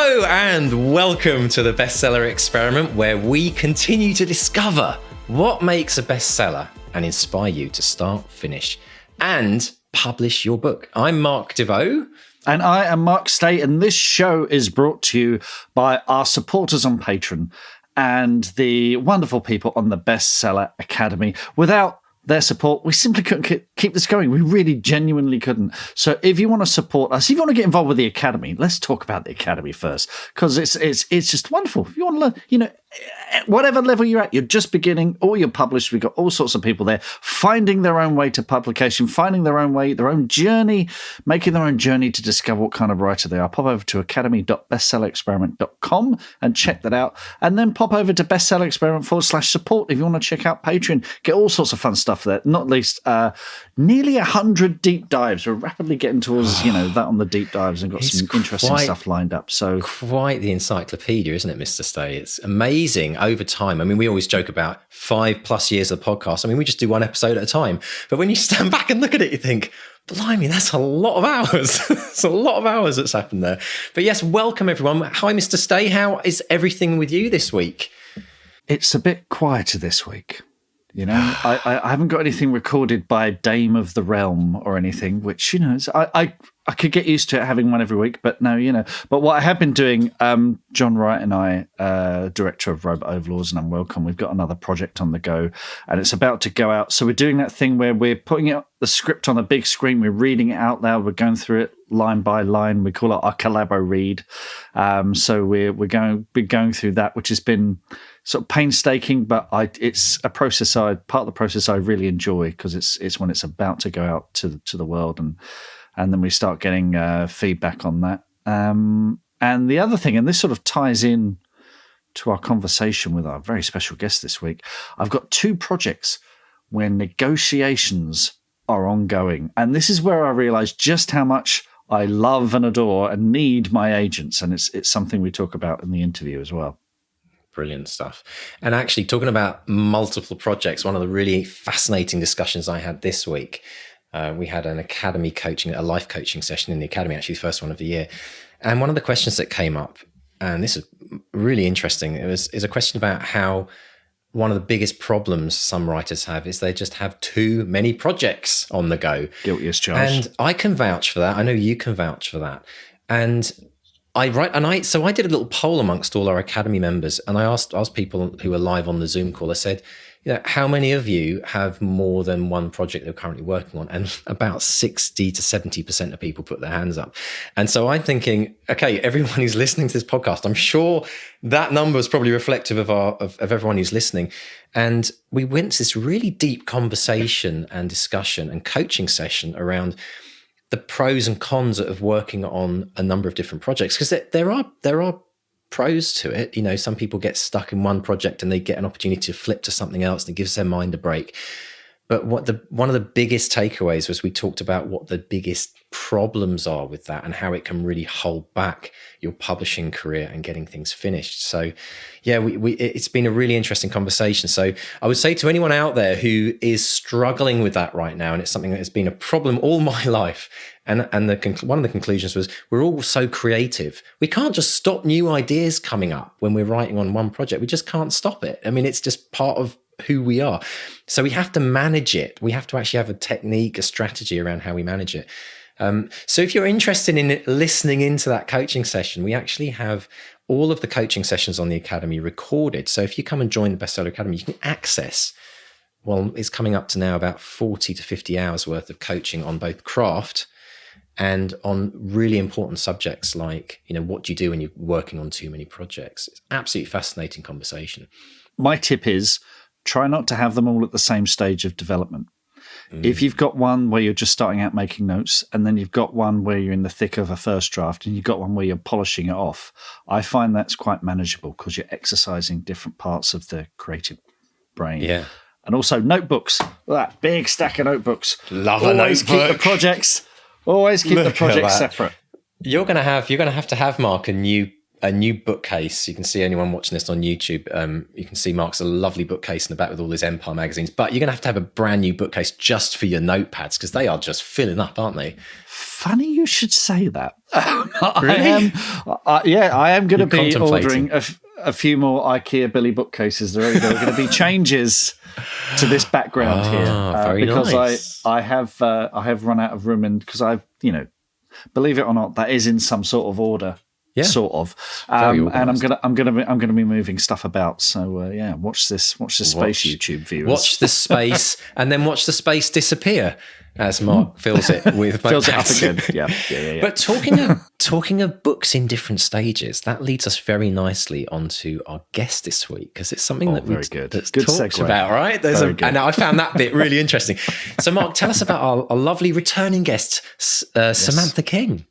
Hello and welcome to the Bestseller Experiment, where we continue to discover what makes a bestseller and inspire you to start, finish, and publish your book. I'm Mark DeVoe. And I am Mark Stay, and this show is brought to you by our supporters on Patreon and the wonderful people on the Bestseller Academy. Without their support, we simply couldn't keep this going. We really genuinely couldn't. So if you want to support us, if you want to get involved with the Academy, let's talk about the Academy first, because it's just wonderful. If you want to learn, whatever level you're at, you're just beginning or you're published, we've got all sorts of people there finding their own way to publication, finding their own way, their own journey, making their own journey to discover what kind of writer they are. Pop over to academy.bestsellerexperiment.com and check that out. And then pop over to bestsellerexperiment/support if you want to check out Patreon. Get all sorts of fun stuff there, not least nearly 100 deep dives. We're rapidly getting towards that on the deep dives, and got some interesting stuff lined up. So quite the encyclopedia, isn't it, Mr. Stay? It's amazing over time. I mean, we always joke about 5+ years of the podcast. I mean, we just do one episode at a time. But when you stand back and look at it, you think, blimey, that's a lot of hours. It's a lot of hours that's happened there. But yes, welcome everyone. Hi, Mr. Stay. How is everything with you this week? It's a bit quieter this week. I haven't got anything recorded by Dame of the Realm or anything, which, I could get used to it having one every week, but no, But what I have been doing, John Wright and I, director of Robot Overlords and Unwelcome, we've got another project on the go, and it's about to go out. So we're doing that thing where we're putting the script on a big screen, we're reading it out loud, we're going through it line by line. We call it our collabo read. So we're going through that, which has been sort of painstaking, but it's a process part of the process I really enjoy, because it's when it's about to go out to the world, and then we start getting feedback on that. And the other thing, and this sort of ties in to our conversation with our very special guest this week, I've got 2 projects where negotiations are ongoing, and this is where I realized just how much I love and adore and need my agents, and it's something we talk about in the interview as well. Brilliant stuff. And actually, talking about multiple projects, one of the really fascinating discussions I had this week, we had an academy coaching, a life coaching session in the academy, actually the first one of the year. And one of the questions that came up, and this is really interesting, is a question about how one of the biggest problems some writers have is they just have too many projects on the go. Guilty as charged. And I can vouch for that. I know you can vouch for that. And so I did a little poll amongst all our academy members, and I asked people who were live on the Zoom call. I said, how many of you have more than one project they're currently working on? And about 60 to 70% of people put their hands up. And so I'm thinking, okay, everyone who's listening to this podcast, I'm sure that number is probably reflective of everyone who's listening. And we went to this really deep conversation and discussion and coaching session around the pros and cons of working on a number of different projects, because there are pros to it. Some people get stuck in one project and they get an opportunity to flip to something else, and it gives their mind a break. But one of the biggest takeaways was we talked about what the biggest problems are with that and how it can really hold back your publishing career and getting things finished. So yeah, it's been a really interesting conversation. So I would say to anyone out there who is struggling with that right now, and it's something that has been a problem all my life, and one of the conclusions was, we're all so creative. We can't just stop new ideas coming up when we're writing on one project. We just can't stop it. I mean, it's just part of who we are. So we have to manage it. We have to actually have a technique, a strategy around how we manage it. So if you're interested in listening into that coaching session, we actually have all of the coaching sessions on the Academy recorded. So if you come and join the Bestseller Academy, you can access, it's coming up to now about 40 to 50 hours worth of coaching on both craft and on really important subjects like, what do you do when you're working on too many projects? It's absolutely fascinating conversation. My tip is, try not to have them all at the same stage of development. If you've got one where you're just starting out making notes, and then you've got one where you're in the thick of a first draft, and you've got one where you're polishing it off, I find that's quite manageable, because you're exercising different parts of the creative brain. Yeah. And also notebooks, that big stack of notebooks. Love a notebook. Always keep the projects separate. You're going to have to have, Mark, a new a new bookcase. You can see anyone watching this on YouTube. You can see Mark's a lovely bookcase in the back with all his Empire magazines. But you're going to have a brand new bookcase just for your notepads because they are just filling up, aren't they? Funny you should say that. Really? I am going to be ordering a few more IKEA Billy bookcases. There are going to be changes to this background here because nice. I have run out of room, and because I've believe it or not, that is in some sort of order. Yeah. Sort of, and I'm gonna be moving stuff about. So watch this space, YouTube viewers. Watch the space, and then watch the space disappear as Mark fills it with fills it up again. Yeah. But talking of books in different stages, that leads us very nicely onto our guest this week because it's something that's good talked segue. About, right? And I found that bit really interesting. So, Mark, tell us about our lovely returning guest, Samantha King.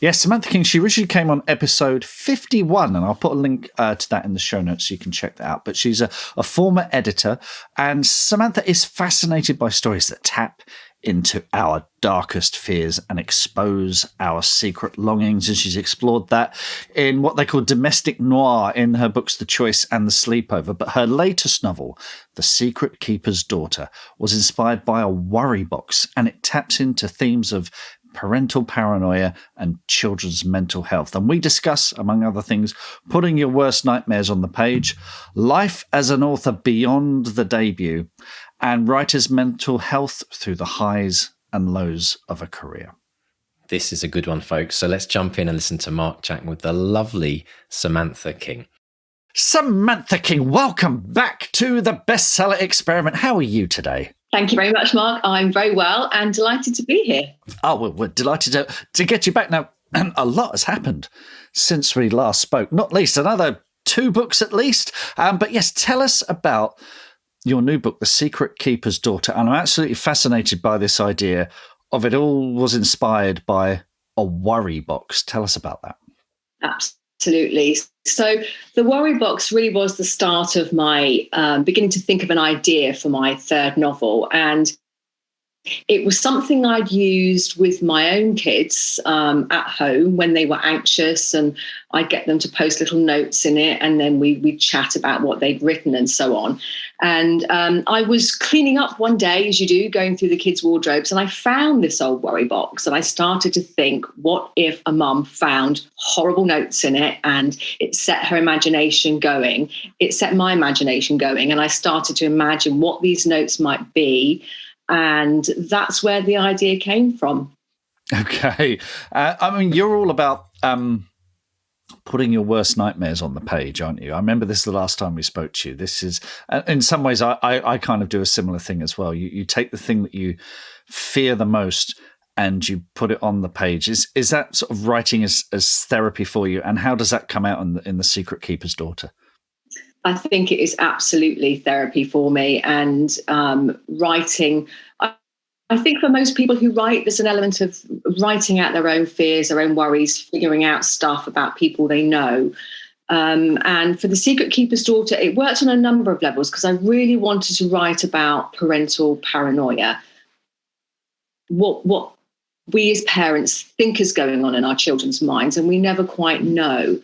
Yes, Samantha King, she originally came on episode 51, and I'll put a link to that in the show notes so you can check that out. But she's a former editor, and Samantha is fascinated by stories that tap into our darkest fears and expose our secret longings. And she's explored that in what they call domestic noir in her books The Choice and The Sleepover. But her latest novel, The Secret Keeper's Daughter, was inspired by a worry box, and it taps into themes of parental paranoia and children's mental health. And we discuss, among other things, putting your worst nightmares on the page, life as an author beyond the debut, and writers' mental health through the highs and lows of a career. This is a good one, folks. So let's jump in and listen to Mark chatting with the lovely Samantha King. Samantha King, welcome back to the Bestseller Experiment. How are you today? Thank you very much, Mark. I'm very well and delighted to be here. Oh, well, we're delighted to get you back. Now, a lot has happened since we last spoke, not least another 2 books at least. But yes, tell us about your new book, The Secret Keeper's Daughter. And I'm absolutely fascinated by this idea of it all was inspired by a worry box. Tell us about that. Absolutely. So the worry box really was the start of my beginning to think of an idea for my 3rd novel. And it was something I'd used with my own kids at home when they were anxious, and I'd get them to post little notes in it, and then we'd chat about what they'd written and so on. And I was cleaning up one day, as you do, going through the kids' wardrobes, and I found this old worry box, and I started to think, what if a mum found horrible notes in it and it set her imagination going? It set my imagination going, and I started to imagine what these notes might be. And that's where the idea came from. Okay. I mean, you're all about putting your worst nightmares on the page, aren't you? I remember this the last time we spoke to you. This is, in some ways, I kind of do a similar thing as well. You take the thing that you fear the most and you put it on the page. Is that sort of writing as therapy for you? And how does that come out in The Secret Keeper's Daughter? I think it is absolutely therapy for me, and writing. I think for most people who write, there's an element of writing out their own fears, their own worries, figuring out stuff about people they know. And for The Secret Keeper's Daughter, it worked on a number of levels because I really wanted to write about parental paranoia. What we as parents think is going on in our children's minds, and we never quite know.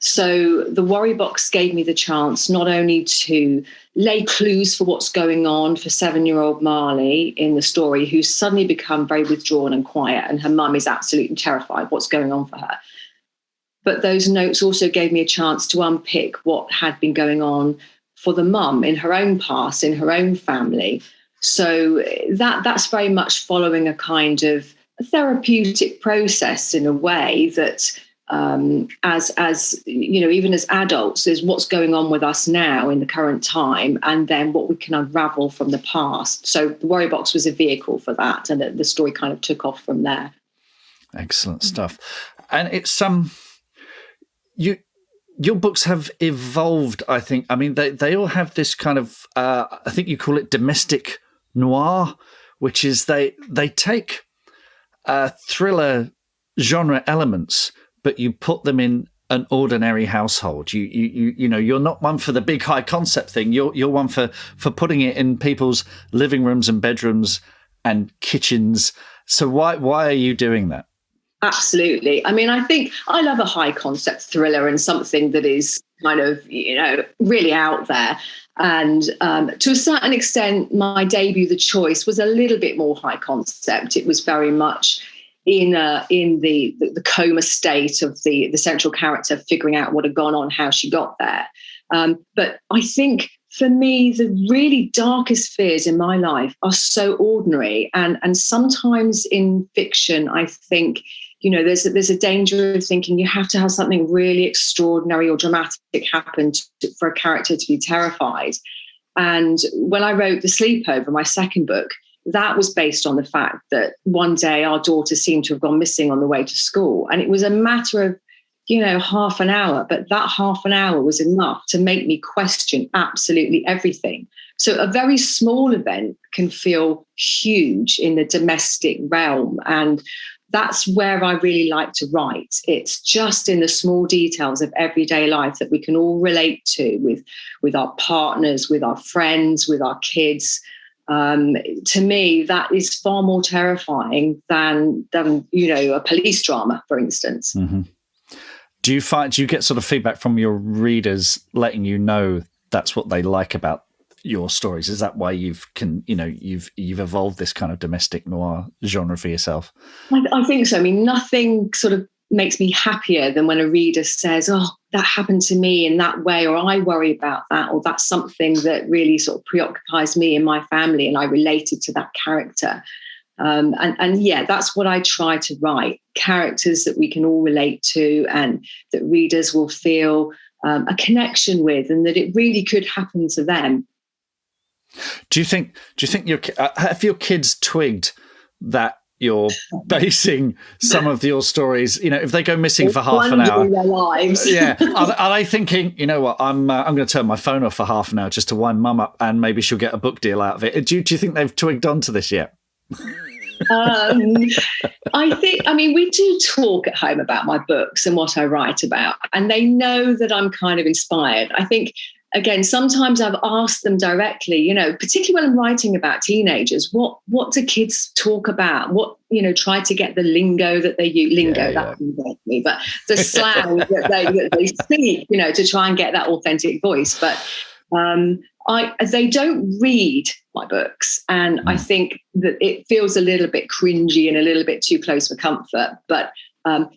So the worry box gave me the chance not only to lay clues for what's going on for 7-year-old Marley in the story, who's suddenly become very withdrawn and quiet, and her mum is absolutely terrified what's going on for her. But those notes also gave me a chance to unpick what had been going on for the mum in her own past, in her own family. So that's very much following a kind of therapeutic process in a way that as you know, even as adults, is what's going on with us now in the current time, and then what we can unravel from the past. So the worry box was a vehicle for that, and the story kind of took off from there. Excellent stuff. And it's your books have evolved, I think. I mean, they all have this kind of I think you call it domestic noir, which is they take thriller genre elements, but you put them in an ordinary household. You know, you're not one for the big high concept thing. You're one for putting it in people's living rooms and bedrooms and kitchens. So why are you doing that? Absolutely. I mean, I think I love a high concept thriller and something that is kind of, really out there. And to a certain extent, my debut, The Choice, was a little bit more high concept. It was very much in the coma state of the central character figuring out what had gone on, how she got there. But I think for me, the really darkest fears in my life are so ordinary. And sometimes in fiction, I think, there's a danger of thinking you have to have something really extraordinary or dramatic happen for a character to be terrified. And when I wrote The Sleepover, my second book, that was based on the fact that one day our daughter seemed to have gone missing on the way to school. And it was a matter of, half an hour, but that half an hour was enough to make me question absolutely everything. So a very small event can feel huge in the domestic realm. And that's where I really like to write. It's just in the small details of everyday life that we can all relate to with our partners, with our friends, with our kids. To me, that is far more terrifying than a police drama, for instance. Mm-hmm. Do you get sort of feedback from your readers letting you know that's what they like about your stories? Is that why you've evolved this kind of domestic noir genre for yourself? I think so. I mean, nothing sort of makes me happier than when a reader says, "Oh, that happened to me in that way," or "I worry about that," or "That's something that really sort of preoccupies me and my family, and I related to that character." And yeah, that's what I try to write: characters that we can all relate to, and that readers will feel a connection with, and that it really could happen to them. Do you think have your kids twigged that you're basing some of your stories, if they go missing for half an hour, their lives. Yeah, are they thinking, you know what, I'm going to turn my phone off for half an hour just to wind mum up, and maybe she'll get a book deal out of it? Do you think they've twigged onto this yet? We do talk at home about my books and what I write about, and they know that I'm kind of inspired. I think, again, sometimes I've asked them directly, particularly when I'm writing about teenagers, what do kids talk about? What, try to get the lingo that they use, me, but the slang that they speak, to try and get that authentic voice. But they don't read my books, and I think that it feels a little bit cringy and a little bit too close for comfort. But I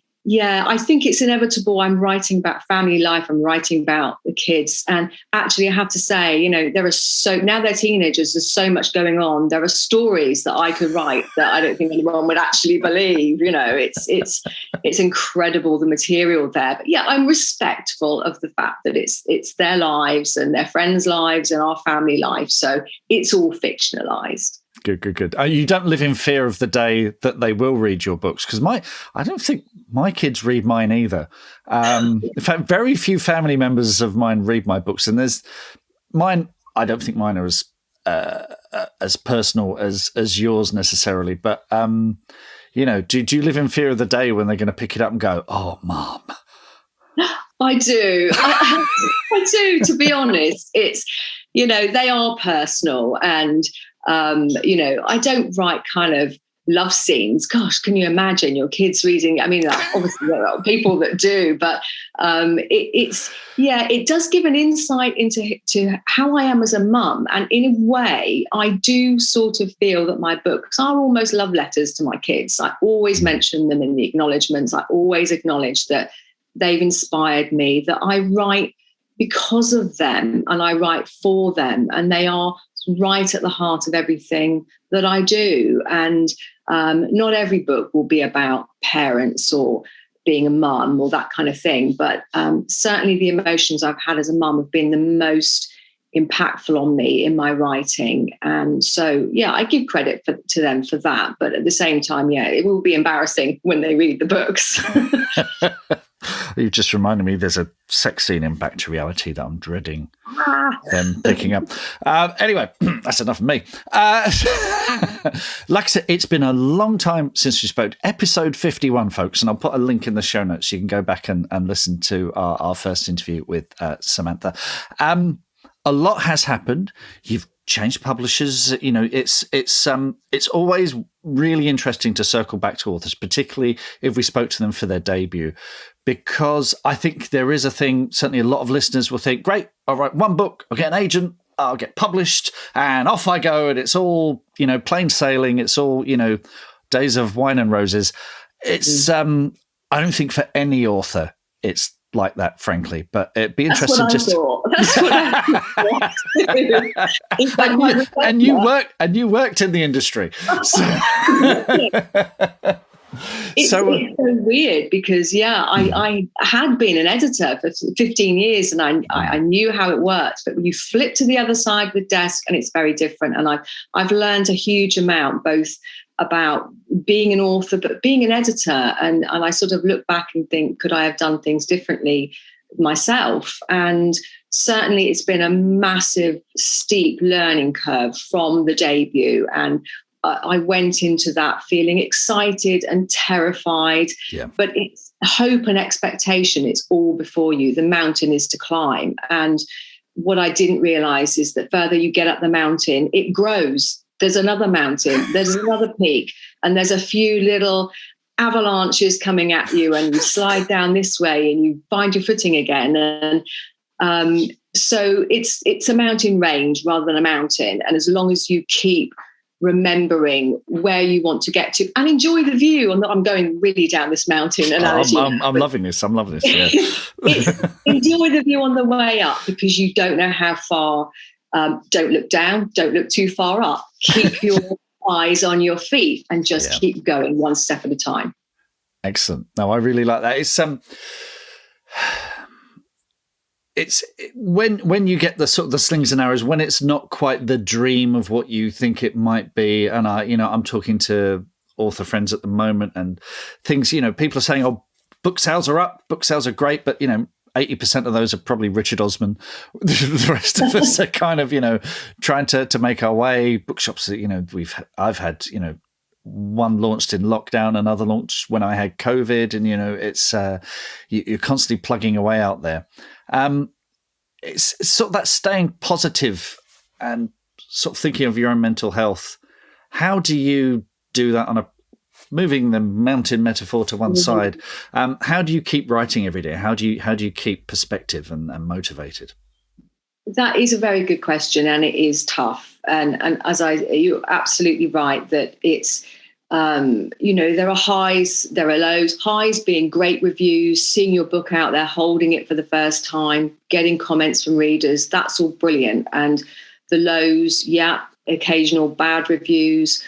think it's inevitable. I'm writing about family life. I'm writing about the kids. And actually, I have to say, now they're teenagers, there's so much going on. There are stories that I could write that I don't think anyone would actually believe. It's incredible, the material there. But yeah, I'm respectful of the fact that it's their lives and their friends' lives and our family life. So it's all fictionalized. Good. You don't live in fear of the day that they will read your books? Because I don't think my kids read mine either. In fact, very few family members of mine read my books, and there's mine. I don't think mine are as personal as yours necessarily. But do you live in fear of the day when they're going to pick it up and go, "Oh, Mom"? I do. I do. To be honest, it's they are personal, and I don't write kind of love scenes. Gosh, can you imagine your kids reading? I mean, obviously there are people that do, but it does give an insight into how I am as a mum. And in a way, I do sort of feel that my books are almost love letters to my kids. I always mention them in the acknowledgements. I always acknowledge that they've inspired me, that I write because of them and I write for them, and they are right at the heart of everything that I do. And not every book will be about parents or being a mum or that kind of thing, but certainly the emotions I've had as a mum have been the most impactful on me in my writing. And so, I give credit to them for that. But at the same time, it will be embarrassing when they read the books. You just reminded me there's a sex scene in Back to Reality that I'm dreading them picking up. Anyway, that's enough of me. Like I said, it's been a long time since we spoke. Episode 51, folks, and I'll put a link in the show notes so you can go back and listen to our first interview with Samantha. A lot has happened. You've changed publishers. It's always really interesting to circle back to authors, particularly if we spoke to them for their debut, because I think there is a thing, certainly a lot of listeners will think, great, I'll write one book, I'll get an agent, I'll get published, and off I go, and it's all, plain sailing, it's all, days of wine and roses. It's, I don't think for any author it's like that, frankly, but it'd be interesting That's what I thought. and you worked in the industry. So. It's so weird because, I had been an editor for 15 years and I knew how it worked. But when you flip to the other side of the desk, and it's very different. And I've learned a huge amount, both about being an author, but being an editor. And I sort of look back and think, could I have done things differently myself? And certainly it's been a massive, steep learning curve from the debut. And I went into that feeling excited and terrified, but it's hope and expectation. It's all before you. The mountain is to climb. And what I didn't realize is that further you get up the mountain, it grows. There's another mountain, there's another peak, and there's a few little avalanches coming at you, and you slide down this way and you find your footing again. And so it's a mountain range rather than a mountain. And as long as you keep remembering where you want to get to and enjoy the view. I'm going really down this mountain analogy. I'm loving this. I'm loving this. Yeah. Enjoy the view on the way up, because you don't know how far. Don't look down. Don't look too far up. Keep your eyes on your feet and just keep going one step at a time. Excellent. No, I really like that. It's when you get the sort of the slings and arrows, when it's not quite the dream of what you think it might be. And I'm talking to author friends at the moment, and things, people are saying, oh, book sales are up, book sales are great, but 80% of those are probably Richard Osman. The rest of us are kind of, trying to make our way. Bookshops, I've had, one launched in lockdown, another launched when I had COVID, and it's you're constantly plugging away out there. It's sort of that staying positive and sort of thinking of your own mental health. How do you do that on moving the mountain metaphor to one side? How do you keep writing every day? How do you keep perspective and motivated? That is a very good question, and it is tough. And you're absolutely right that it's, there are highs, there are lows. Highs being great reviews, seeing your book out there, holding it for the first time, getting comments from readers. That's all brilliant. And the lows, occasional bad reviews,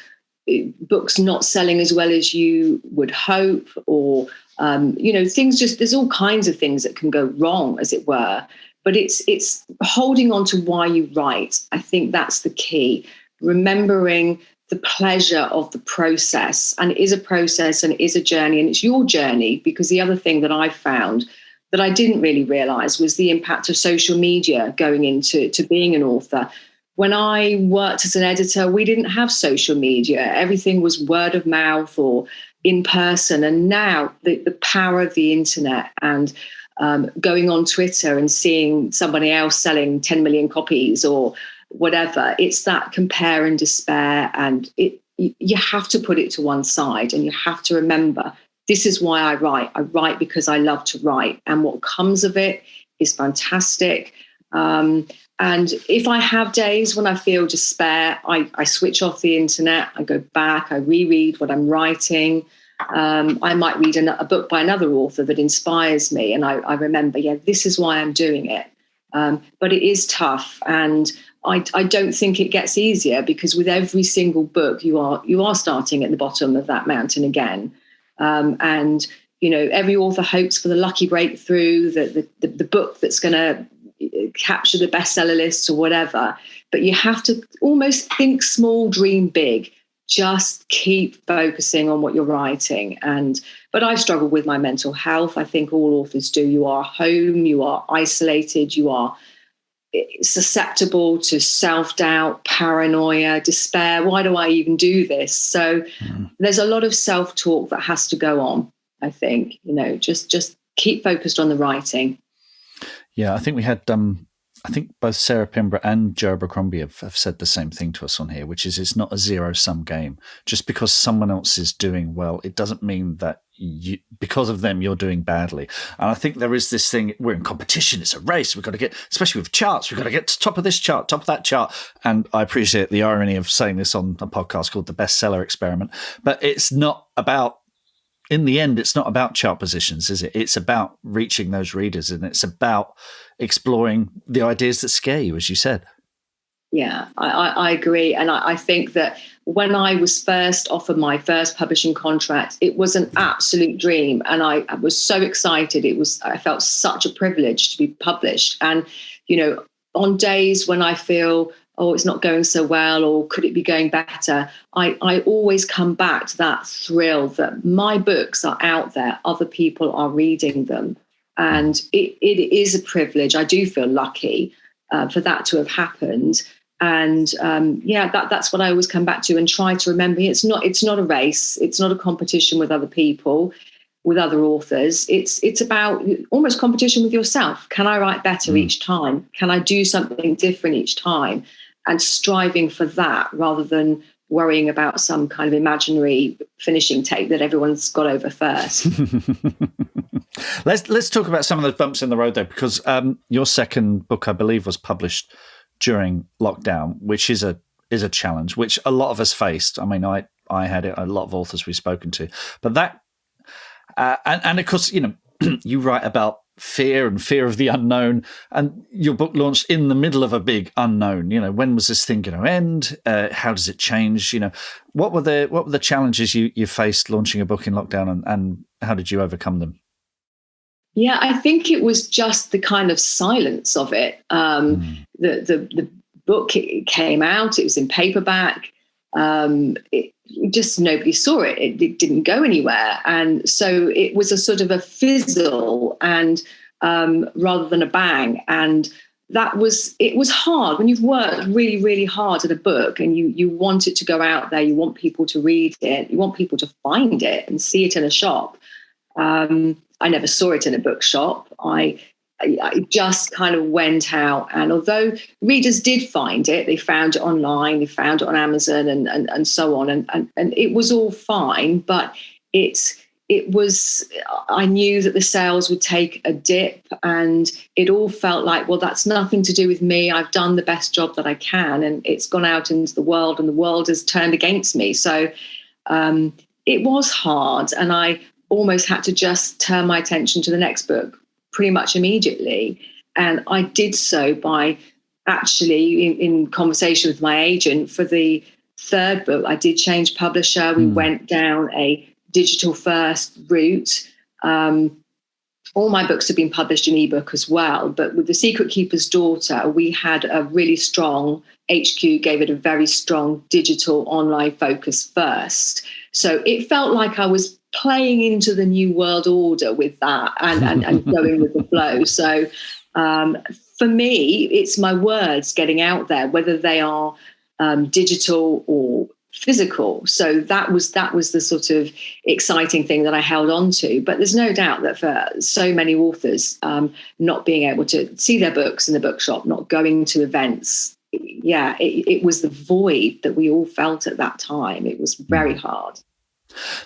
books not selling as well as you would hope, or, things there's all kinds of things that can go wrong, as it were. But it's holding on to why you write. I think that's the key. Remembering the pleasure of the process. And it is a process and it is a journey, and it's your journey, because the other thing that I found that I didn't really realize was the impact of social media going into being an author. When I worked as an editor, we didn't have social media. Everything was word of mouth or in person. And now the power of the internet and going on Twitter and seeing somebody else selling 10 million copies or whatever, it's that compare and despair. And you have to put it to one side, and you have to remember, this is why I write. I write because I love to write. And what comes of it is fantastic. And if I have days when I feel despair, I switch off the internet, I go back, I reread what I'm writing. I might read a book by another author that inspires me, and I remember, this is why I'm doing it. But it is tough, and I don't think it gets easier, because with every single book, you are starting at the bottom of that mountain again. And every author hopes for the lucky breakthrough, the book that's going to capture the bestseller lists or whatever. But you have to almost think small, dream big. Just keep focusing on what you're writing. But I struggle with my mental health. I think all authors do. You are home, you are isolated, you are susceptible to self-doubt, paranoia, despair. Why do I even do this? So there's a lot of self-talk that has to go on, I think. Just keep focused on the writing. Yeah, I think we had I think both Sarah Pinborough and Joe Abercrombie have said the same thing to us on here, which is it's not a zero-sum game. Just because someone else is doing well, it doesn't mean that because of them, you're doing badly. And I think there is this thing, we're in competition, it's a race, we've got to get, especially with charts, we've got to get to top of this chart, top of that chart. And I appreciate the irony of saying this on a podcast called The Bestseller Experiment, but it's not about, in the end, it's not about chart positions, is it? It's about reaching those readers, and it's about exploring the ideas that scare you, as you said. Yeah, I agree. And I think that when I was first offered my first publishing contract, it was an absolute dream. And I was so excited. I felt such a privilege to be published. And, on days when I feel, oh, it's not going so well, or could it be going better? I always come back to that thrill that my books are out there, other people are reading them. And it is a privilege. I do feel lucky for that to have happened. And that's what I always come back to and try to remember. It's not a race. It's not a competition with other people, with other authors. It's about almost competition with yourself. Can I write better each time? Can I do something different each time? And striving for that rather than worrying about some kind of imaginary finishing tape that everyone's got over first. Let's talk about some of those bumps in the road, though, because your second book, I believe, was published during lockdown, which is a challenge, which a lot of us faced. I mean, I had it, a lot of authors we've spoken to, but that, and of course, you write about fear of the unknown, and your book launched in the middle of a big unknown. When was this thing going to end? How does it change? What were the challenges you faced launching a book in lockdown, and how did you overcome them? Yeah, I think it was just the kind of silence of it. The book came out, it was in paperback. Just nobody saw it. It didn't go anywhere. And so it was a sort of a fizzle and rather than a bang. And it was hard when you've worked really, really hard at a book and you want it to go out there. You want people to read it. You want people to find it and see it in a shop. I never saw it in a bookshop. I just kind of went out, and although readers did find it, they found it online, they found it on Amazon and so on, and it was all fine. But I knew that the sales would take a dip, and it all felt like, well, that's nothing to do with me. I've done the best job that I can, and it's gone out into the world, and the world has turned against me. So it was hard, and I almost had to just turn my attention to the next book pretty much immediately. And I did so by actually, in conversation with my agent for the third book, I did change publisher. We went down a digital first route. All my books have been published in ebook as well. But with The Secret Keeper's Daughter, we had a really strong, HQ gave it a very strong digital online focus first. So it felt like I was playing into the new world order with that and going with the flow. So for me, it's my words getting out there, whether they are digital or physical. So that was the sort of exciting thing that I held on to. But there's no doubt that for so many authors, not being able to see their books in the bookshop, not going to events, it was the void that we all felt at that time. It was very hard.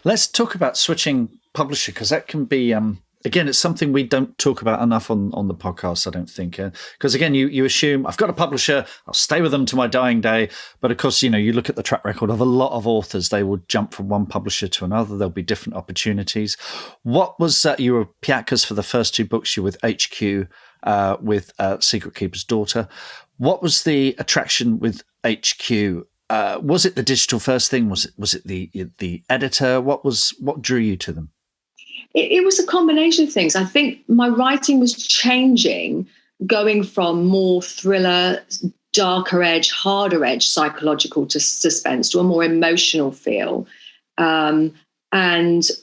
Let's talk about switching publisher, because that can be, again, it's something we don't talk about enough on the podcast, I don't think. Because again, you assume, I've got a publisher, I'll stay with them to my dying day. But of course, you look at the track record of a lot of authors, they will jump from one publisher to another. There'll be different opportunities. What was you were Piatkas for the first two books, you were with HQ with Secret Keeper's Daughter. What was the attraction with HQ? Was it the digital first thing? Was it the editor? What drew you to them? It was a combination of things. I think my writing was changing, going from more thriller, darker edge, harder edge, psychological to suspense to a more emotional feel. And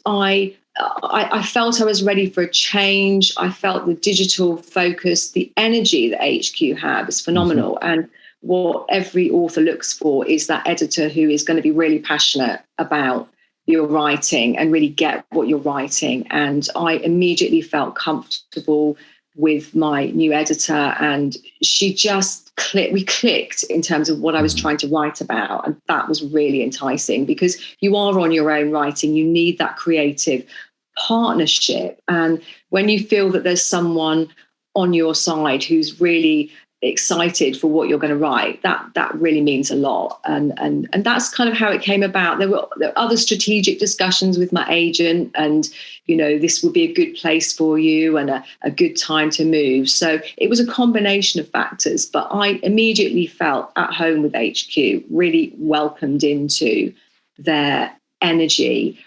I felt I was ready for a change. I felt the digital focus, the energy that HQ have is phenomenal. And what every author looks for is that editor who is going to be really passionate about your writing and really get what you're writing. And I immediately felt comfortable with my new editor, and she just we clicked in terms of what I was trying to write about. And that was really enticing, because you are on your own writing. You need that creative partnership. And when you feel that there's someone on your side who's really excited for what you're going to write, that really means a lot. And that's kind of how it came about. There were other strategic discussions with my agent, and this would be a good place for you and a good time to move. So it was a combination of factors, but I immediately felt at home with HQ, really welcomed into their energy.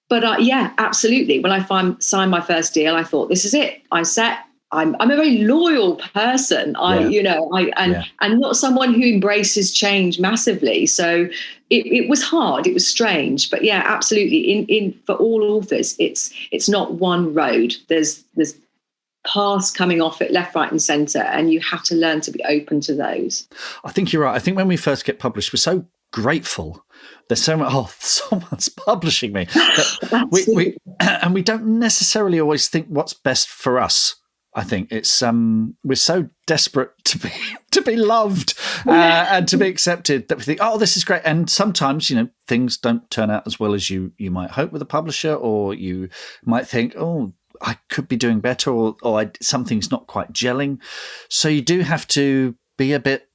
But yeah, absolutely. When I signed my first deal, I thought, this is it. I'm set. I'm a very loyal person. And not someone who embraces change massively. So it was hard. It was strange. But yeah, absolutely. In for all authors, it's not one road. There's paths coming off it left, right, and centre, and you have to learn to be open to those. I think you're right. I think when we first get published, we're so grateful. There's so much, someone's publishing me. We don't necessarily always think what's best for us. I think it's we're so desperate to be loved and to be accepted that we think, oh, this is great. And sometimes, things don't turn out as well as you might hope with a publisher, or you might think, oh, I could be doing better, or something's not quite gelling. So you do have to be a bit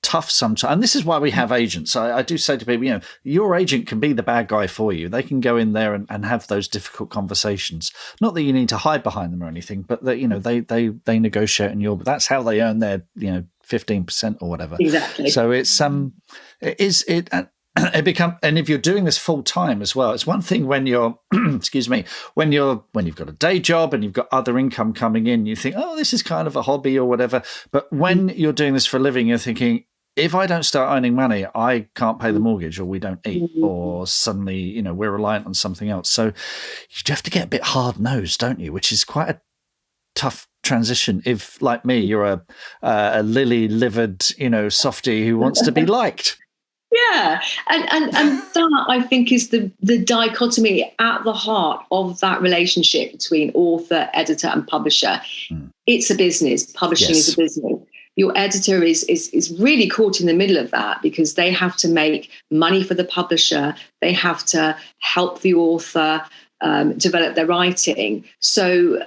tough sometimes. And this is why we have agents. I do say to people, your agent can be the bad guy for you. They can go in there and have those difficult conversations. Not that you need to hide behind them or anything, but that, they negotiate on but that's how they earn their, 15% or whatever. Exactly. So it's, it become, and if you're doing this full time as well, it's one thing when you're, excuse me, when you've got a day job and you've got other income coming in, you think, oh, this is kind of a hobby or whatever. But when you're doing this for a living, you're thinking, if I don't start earning money, I can't pay the mortgage, or we don't eat, or suddenly, we're reliant on something else. So you have to get a bit hard-nosed, don't you? Which is quite a tough transition. If, like me, you're a lily-livered, softie who wants to be liked. Yeah, and that, I think, is the dichotomy at the heart of that relationship between author, editor, and publisher. It's a business. Publishing is a business. Your editor is really caught in the middle of that, because they have to make money for the publisher. They have to help the author develop their writing. So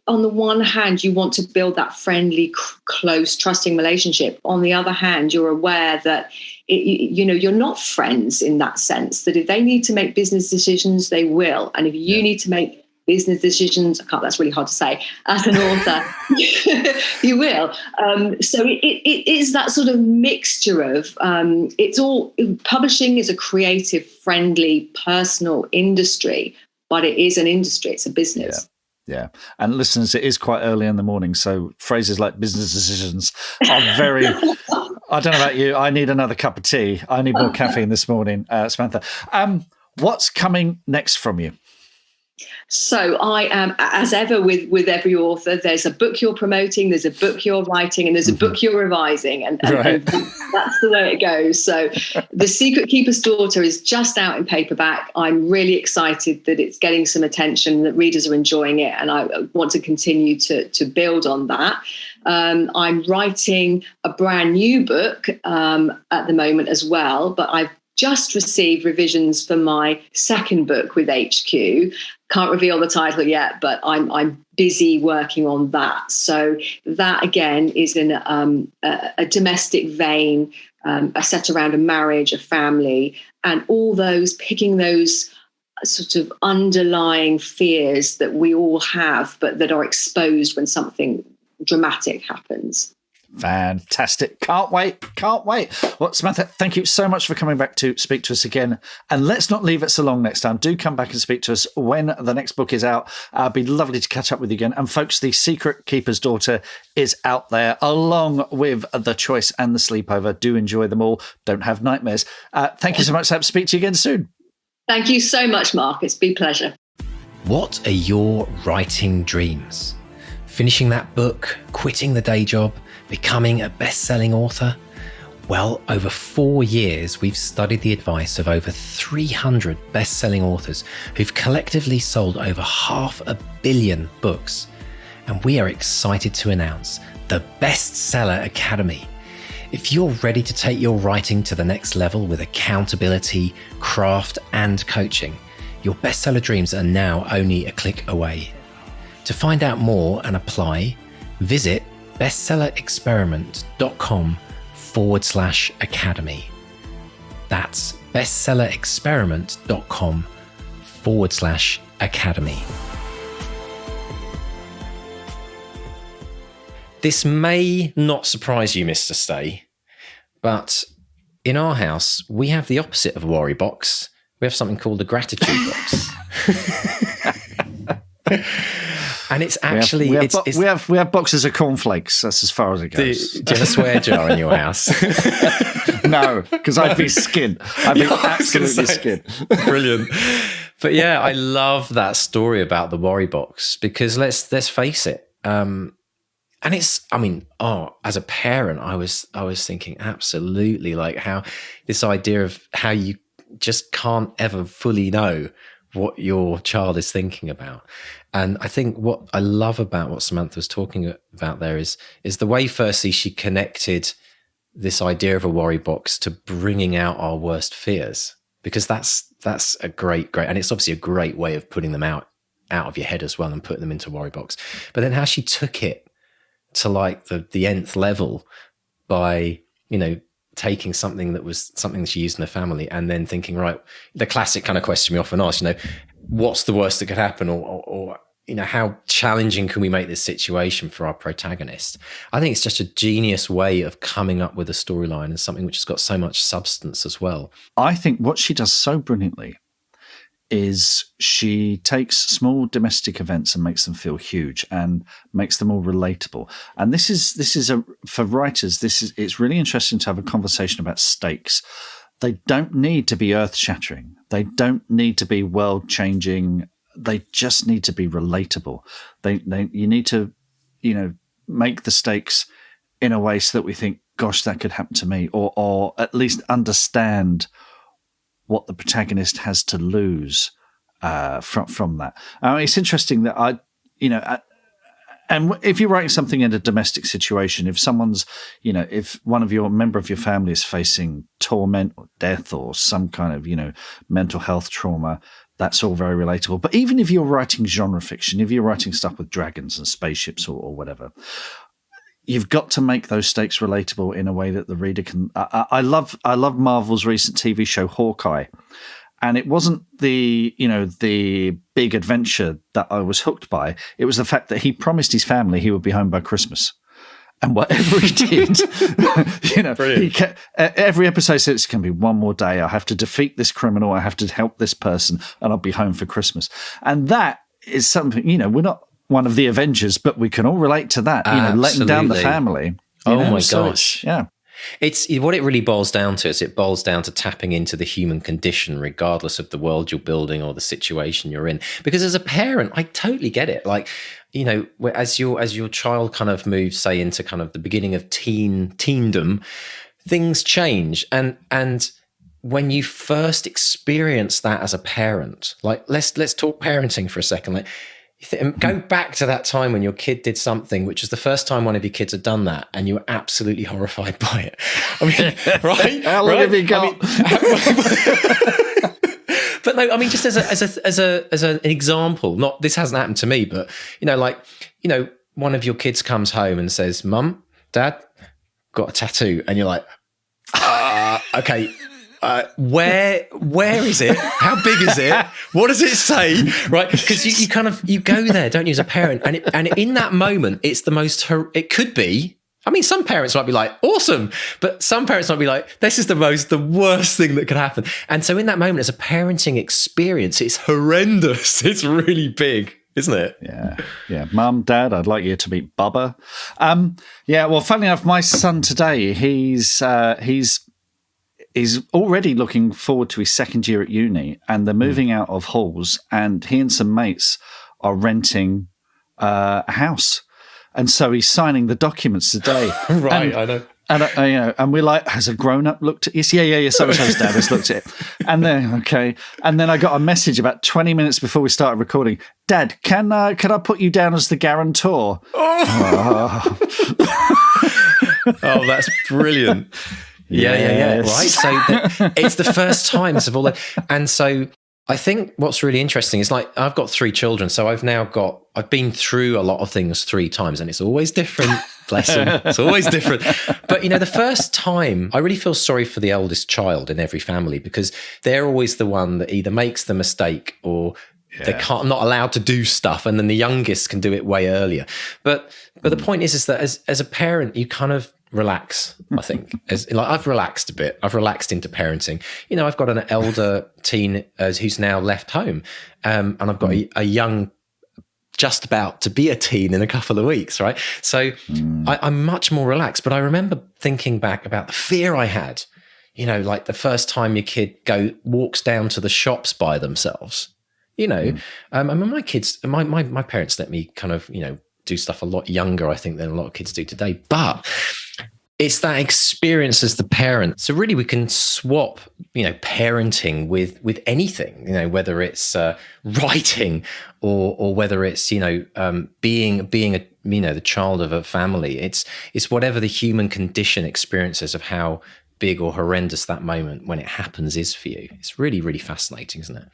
on the one hand, you want to build that friendly, close, trusting relationship. On the other hand, you're aware that you're not friends in that sense, that if they need to make business decisions, they will. And if you need to make business decisions, that's really hard to say, as an author, you will. So it is that sort of mixture of, publishing is a creative, friendly, personal industry, but it is an industry, it's a business. Yeah. And listeners, it is quite early in the morning, so phrases like business decisions are very, I don't know about you, I need another cup of tea. I need more caffeine this morning, Samantha. What's coming next from you? So I am, as ever with every author, there's a book you're promoting, there's a book you're writing, and there's a book you're revising, and that's the way it goes. So The Secret Keeper's Daughter is just out in paperback. I'm really excited that it's getting some attention, that readers are enjoying it, and I want to continue to build on that. I'm writing a brand new book at the moment as well, but I've just received revisions for my second book with HQ. Can't reveal the title yet, but I'm busy working on that. So that, again, is in a domestic vein, set around a marriage, a family, and all those, picking those sort of underlying fears that we all have, but that are exposed when something dramatic happens. Fantastic. Can't wait. Well, Samantha, thank you so much for coming back to speak to us again. And let's not leave it so long next time. Do come back and speak to us when the next book is out. It'd be lovely to catch up with you again. And folks, The Secret Keeper's Daughter is out there, along with The Choice and The Sleepover. Do enjoy them all. Don't have nightmares. Thank you so much. I'll speak to you again soon. Thank you so much, Mark. It's been a pleasure. What are your writing dreams? Finishing that book, quitting the day job, becoming a best-selling author? Well, over 4 years, we've studied the advice of over 300 best-selling authors who've collectively sold over 500 million books. and we are excited to announce the Bestseller Academy. If you're ready to take your writing to the next level with accountability, craft, and coaching, your bestseller dreams are now only a click away. To find out more and apply, visit bestsellerexperiment.com/academy. That's bestsellerexperiment.com/academy. This may not surprise you, Mr. Stay, but in our house, we have the opposite of a worry box. We have something called a gratitude box. And it's actually... We have boxes of cornflakes. That's as far as it goes. Do you have a swear jar in your house? No, because I'd be skint. I'd be absolutely skint. Brilliant. But yeah, I love that story about the worry box because let's face it. And it's, as a parent, I was thinking absolutely like how this idea of how you just can't ever fully know what your child is thinking about. And I think what I love about what Samantha was talking about there is the way, firstly, she connected this idea of a worry box to bringing out our worst fears, because that's a great, and it's obviously a great way of putting them out of your head as well and putting them into a worry box. But then how she took it to like the nth level by, taking something that was something that she used in the family and then thinking, right, the classic kind of question we often ask, what's the worst that could happen, or how challenging can we make this situation for our protagonist? I think it's just a genius way of coming up with a storyline and something which has got so much substance as well. I think what she does so brilliantly is she takes small domestic events and makes them feel huge and makes them all relatable. And this is for writers, it's really interesting to have a conversation about stakes. They don't need to be earth-shattering. They don't need to be world-changing. They just need to be relatable. You need to, make the stakes in a way so that we think, gosh, that could happen to me, or at least understand what the protagonist has to lose from that. It's interesting that and if you're writing something in a domestic situation, if someone's, if one of your member of your family is facing torment or death or some kind of, mental health trauma, that's all very relatable. But even if you're writing genre fiction, if you're writing stuff with dragons and spaceships or whatever, you've got to make those stakes relatable in a way that the reader can. I love Marvel's recent TV show Hawkeye, and it wasn't the big adventure that I was hooked by. It was the fact that he promised his family he would be home by Christmas, and whatever he did, he kept, every episode said it's going to be one more day. I have to defeat this criminal. I have to help this person, and I'll be home for Christmas. And that is something we're not one of the Avengers, but we can all relate to that, letting down the family. My gosh. Yeah. It's what it really boils down to is it boils down to tapping into the human condition, regardless of the world you're building or the situation you're in. Because as a parent, I totally get it. Like, as your child kind of moves, say, into kind of the beginning of teendom, things change. And when you first experience that as a parent, like let's talk parenting for a second. Like, go back to that time when your kid did something which was the first time one of your kids had done that, and you were absolutely horrified by it. I mean, right? How long have you got? But no, I mean, just as an example. Not this hasn't happened to me, but one of your kids comes home and says, "Mum, Dad, got a tattoo," and you're like, "Okay." Where is it? How big is it? What does it say? Right? Because you go there, don't you, as a parent? And in that moment, it's the most, it could be, some parents might be like, awesome. But some parents might be like, this is the worst thing that could happen. And so in that moment, as a parenting experience, it's horrendous. It's really big. Isn't it? Yeah. Mum, Dad, I'd like you to meet Bubba. Well, funnily enough, my son today, he's already looking forward to his second year at uni, and they're moving out of halls, and he and some mates are renting a house. And so he's signing the documents today. Right, I know. And we're like, has a grown up looked at this? Yeah. So and so's dad has looked at it. And then I got a message about 20 minutes before we started recording. Dad, can I put you down as the guarantor? Oh, that's brilliant. Yeah. Right. So it's the first times of all that. And so I think what's really interesting is, like, I've got 3 children. So I've been through a lot of things 3 times, and it's always different. Bless them. It's always different. But, the first time, I really feel sorry for the eldest child in every family, because they're always the one that either makes the mistake or they're not allowed to do stuff, and then the youngest can do it way earlier. But the point is that as a parent, you kind of relax, I think. I've relaxed a bit. I've relaxed into parenting. I've got an elder teen who's now left home, and I've got a young, just about to be a teen in a couple of weeks, right? So I'm much more relaxed. But I remember thinking back about the fear I had, like the first time your kid walks down to the shops by themselves. I mean, my kids, my parents let me kind of, do stuff a lot younger, I think, than a lot of kids do today. But it's that experience as the parent. So really we can swap, parenting with anything, whether it's writing or whether it's, being a, the child of a family. It's whatever the human condition experiences of how big or horrendous that moment when it happens is for you. It's really, really fascinating, isn't it?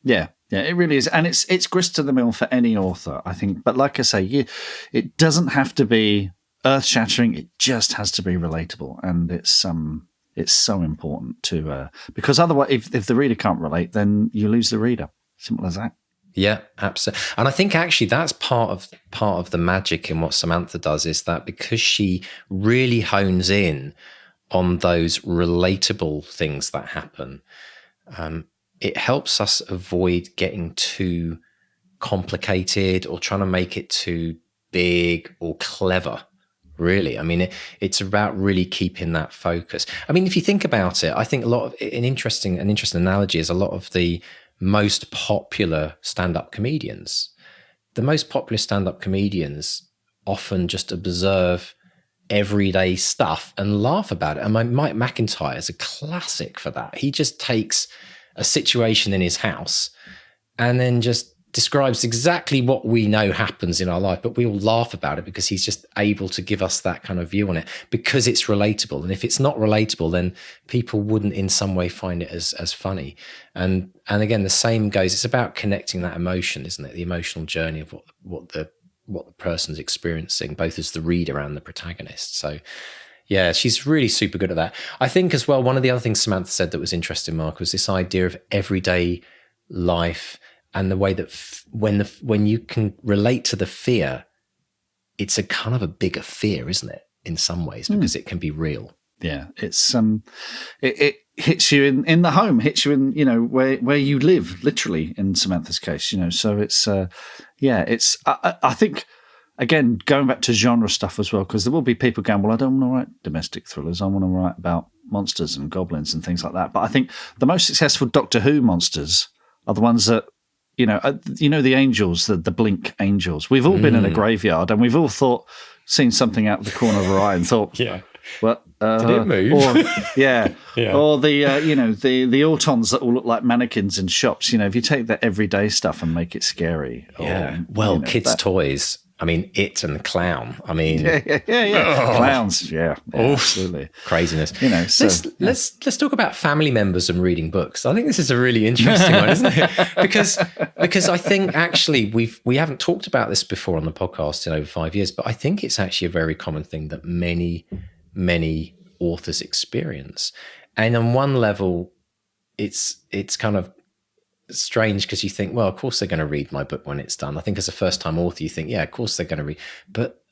Yeah, it really is. And it's grist to the mill for any author, I think. But like I say, it doesn't have to be earth-shattering. It just has to be relatable. And it's so important to because otherwise, if the reader can't relate, then you lose the reader. Simple as that. Yeah, absolutely. And I think actually that's part of the magic in what Samantha does, is that because she really hones in on those relatable things that happen, it helps us avoid getting too complicated or trying to make it too big or clever, really. I mean, it's about really keeping that focus. I mean, if you think about it, I think an interesting analogy is a lot of the most popular stand-up comedians. The most popular stand-up comedians often just observe everyday stuff and laugh about it. And Mike McIntyre is a classic for that. He just takes a situation in his house and then just describes exactly what we know happens in our life, but we all laugh about it because he's just able to give us that kind of view on it because it's relatable. And if it's not relatable, then people wouldn't in some way find it as funny. And again, the same goes, it's about connecting that emotion, isn't it? The emotional journey of what the person's experiencing, both as the reader and the protagonist. So yeah, she's really super good at that. I think as well, one of the other things Samantha said that was interesting, Mark, was this idea of everyday life and the way that when you can relate to the fear, it's a kind of a bigger fear, isn't it? In some ways, because it can be real. Yeah, it's it hits you in the home, hits you in where you live, literally in Samantha's case. So it's it's I think. Again, going back to genre stuff as well, because there will be people going, well, I don't want to write domestic thrillers. I want to write about monsters and goblins and things like that. But I think the most successful Doctor Who monsters are the ones that, the angels, the Blink angels. We've all been in a graveyard and we've all seen something out of the corner of our eye and thought, yeah. Well, did it move? Or, yeah. Or the the autons that all look like mannequins in shops. If you take that everyday stuff and make it scary. Or, kids' toys. I mean, It and the Clown. I mean, yeah. Oh. Clowns, absolutely craziness. Let's talk about family members and reading books. I think this is a really interesting one, isn't it? Because I think actually we haven't talked about this before on the podcast in over 5 years, but I think it's actually a very common thing that many authors experience. And on one level, it's kind of strange because you think, well, of course they're going to read my book when it's done. I think as a first-time author, you think, yeah, of course they're going to read. But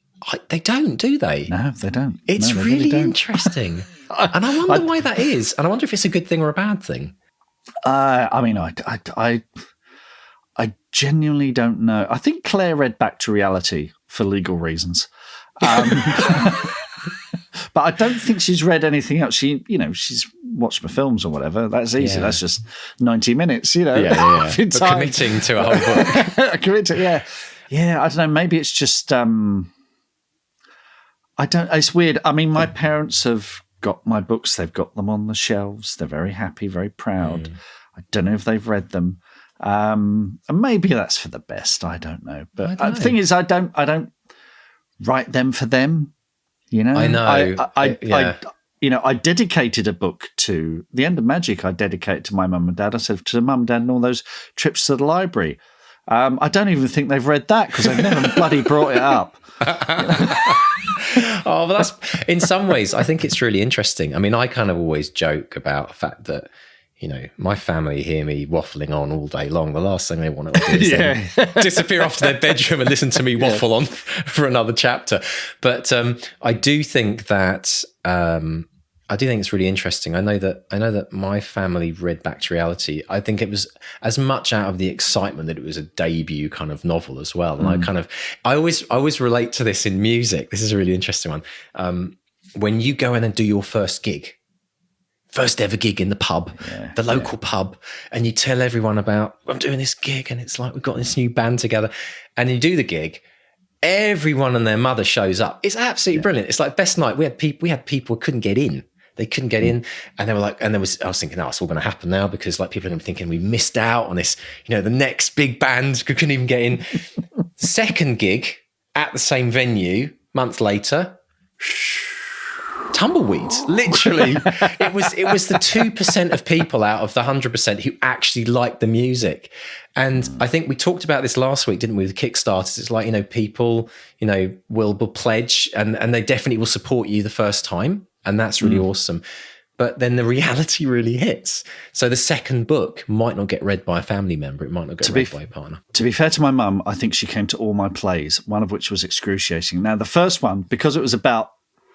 they don't, do they? No, they don't. It's really interesting. And I wonder why that is. And I wonder if it's a good thing or a bad thing. I mean, I genuinely don't know. I think Claire read Back to Reality for legal reasons. But I don't think she's read anything else. She's watched my films or whatever. That's easy. Yeah. That's just 90 minutes, Yeah. Committing to a whole book. Yeah. I don't know. Maybe it's just, I I don't. It's weird. I mean, my parents have got my books. They've got them on the shelves. They're very happy, very proud. I don't know if they've read them. And maybe that's for the best. I don't know. But the thing is, I don't write them for them. You know, I know. I dedicated a book to The End of Magic. I dedicated to my mum and dad. I said to mum and dad and all those trips to the library. I don't even think they've read that because they've never bloody brought it up. Oh, but that's, in some ways, I think it's really interesting. I mean, I kind of always joke about the fact that, you know, my family hear me waffling on all day long. The last thing they want to do is disappear off to their bedroom and listen to me waffle on for another chapter. But I do think that it's really interesting. I know that my family read Back to Reality. I think it was as much out of the excitement that it was a debut kind of novel as well. And I always relate to this in music. This is a really interesting one. When you go in and do your first ever gig in the pub, the local pub, and you tell everyone about, I'm doing this gig and it's like we've got this new band together, and you do the gig, everyone and their mother shows up. It's absolutely brilliant. It's like best night. We had people who couldn't get in. They couldn't get in, and they were like, I was thinking, it's all going to happen now because like people are going to be thinking we missed out on this, you know, the next big band couldn't even get in. Second gig at the same venue, month later, tumbleweeds. Literally, it was the 2% of people out of the 100% who actually liked the music. And I think we talked about this last week, didn't we? With Kickstarters, it's like, you know, people, you know, will pledge and they definitely will support you the first time. And that's really awesome. But then the reality really hits. So the second book might not get read by a family member. It might not get read by a partner. To be fair to my mum, I think she came to all my plays, one of which was excruciating. Now, the first one, because it was about,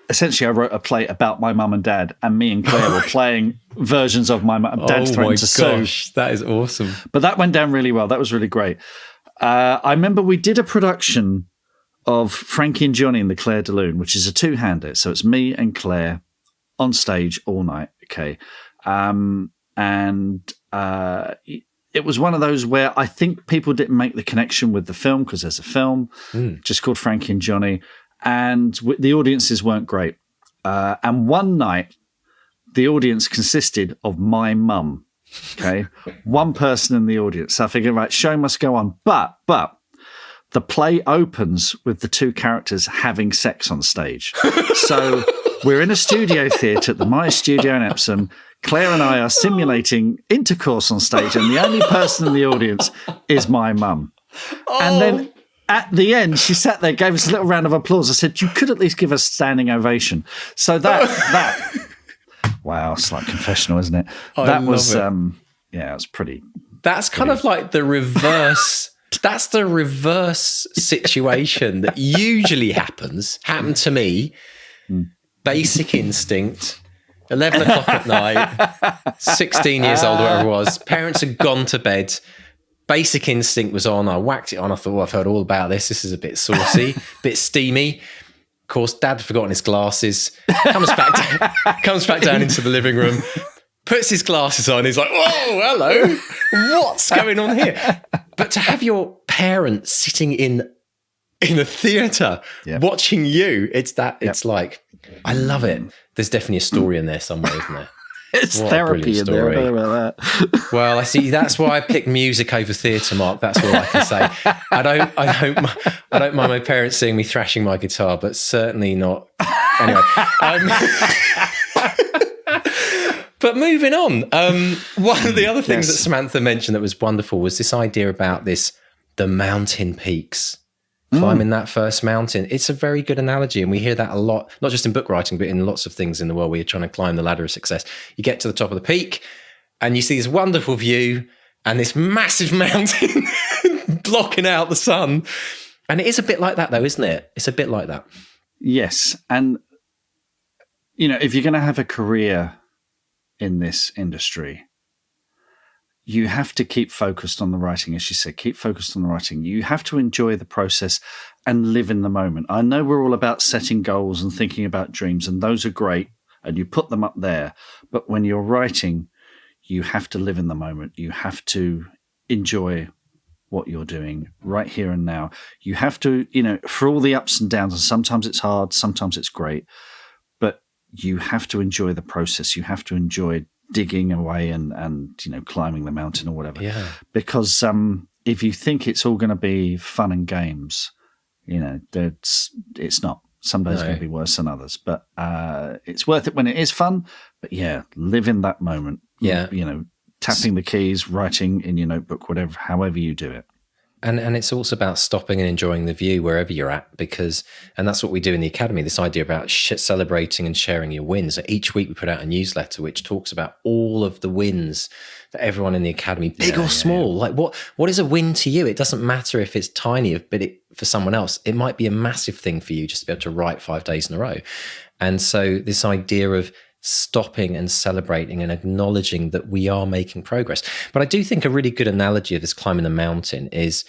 essentially I wrote a play about my mum and dad, and me and Claire were playing versions of my mum. Dad threatened to sue. Gosh, that is awesome. But that went down really well. That was really great. I remember we did a production of Frankie and Johnny and the Claire de Lune, which is a two-hander. So it's me and Claire on stage all night. Okay. It was one of those where I think people didn't make the connection with the film because there's a film just called Frankie and Johnny, and the audiences weren't great. And one night, the audience consisted of my mum. Okay. One person in the audience. So I figured, right, show must go on. But the play opens with the two characters having sex on stage. So we're in a studio theatre at the Maya Studio in Epsom. Claire and I are simulating intercourse on stage, and the only person in the audience is my mum. Oh. And then at the end, she sat there, gave us a little round of applause. I said, you could at least give us a standing ovation. So that wow, it's like confessional, isn't it? That was, it was pretty. That's kind of like the reverse. That's the reverse situation that usually happened to me. Basic Instinct, 11 o'clock at night, 16 years old, whatever it was. Parents had gone to bed. Basic Instinct was on. I whacked it on. I thought, I've heard all about this. This is a bit saucy, a bit steamy. Of course, Dad had forgotten his glasses. Comes back down into the living room. Puts his glasses on. He's like, "Whoa, hello! What's going on here?" But to have your parents sitting in a theatre watching you, it's like, I love it. There's definitely a story in there somewhere, isn't there? It's therapy in there. I don't know about that. Well, I see. That's why I pick music over theatre, Mark. That's all I can say. I don't mind my parents seeing me thrashing my guitar, but certainly not. Anyway. But moving on, one of the other things that Samantha mentioned that was wonderful was this idea about the mountain peaks, climbing that first mountain. It's a very good analogy, and we hear that a lot, not just in book writing, but in lots of things in the world where you're trying to climb the ladder of success. You get to the top of the peak, and you see this wonderful view and this massive mountain blocking out the sun. And it is a bit like that, though, isn't it? It's a bit like that. Yes, and, you know, if you're going to have a career in this industry, you have to keep focused on the writing. As she said, keep focused on the writing. You have to enjoy the process and live in the moment. I know we're all about setting goals and thinking about dreams, and those are great, and you put them up there. But when you're writing, you have to live in the moment. You have to enjoy what you're doing right here and now. You have to, for all the ups and downs, and sometimes it's hard, sometimes it's great, but you have to enjoy the process. You have to enjoy digging away and climbing the mountain or whatever. Yeah. Because if you think it's all going to be fun and games, it's not. Some days are going to be worse than others, but it's worth it when it is fun. But yeah, live in that moment. Yeah. Tapping the keys, writing in your notebook, whatever, however you do it. And it's also about stopping and enjoying the view wherever you're at, and that's what we do in the Academy, this idea about celebrating and sharing your wins. So each week we put out a newsletter which talks about all of the wins that everyone in the Academy, big or small, like what is a win to you? It doesn't matter if it's tiny, but for someone else, it might be a massive thing for you just to be able to write 5 days in a row. And so this idea of stopping and celebrating and acknowledging that we are making progress. But I do think a really good analogy of this climbing the mountain is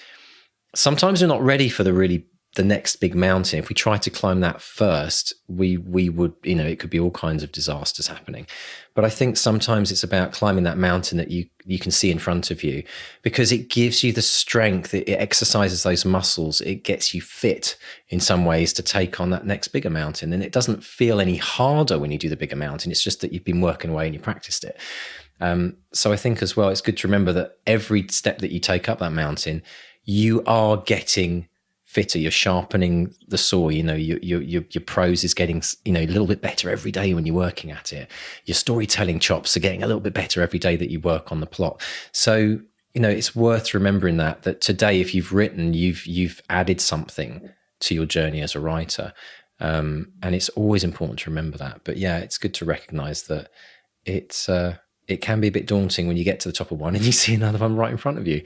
sometimes we're not ready for the next big mountain. If we try to climb that first, we would, it could be all kinds of disasters happening. But I think sometimes it's about climbing that mountain that you can see in front of you, because it gives you the strength, it exercises those muscles, it gets you fit in some ways to take on that next bigger mountain. And it doesn't feel any harder when you do the bigger mountain. It's just that you've been working away and you practiced it. So I think as well, it's good to remember that every step that you take up that mountain, you are getting fitter, you're sharpening the saw, your prose is getting a little bit better every day when you're working at it. Your storytelling chops are getting a little bit better every day that you work on the plot. So it's worth remembering that today, if you've written, you've added something to your journey as a writer, and it's always important to remember that. But yeah, it's good to recognize that it can be a bit daunting when you get to the top of one and you see another one right in front of you.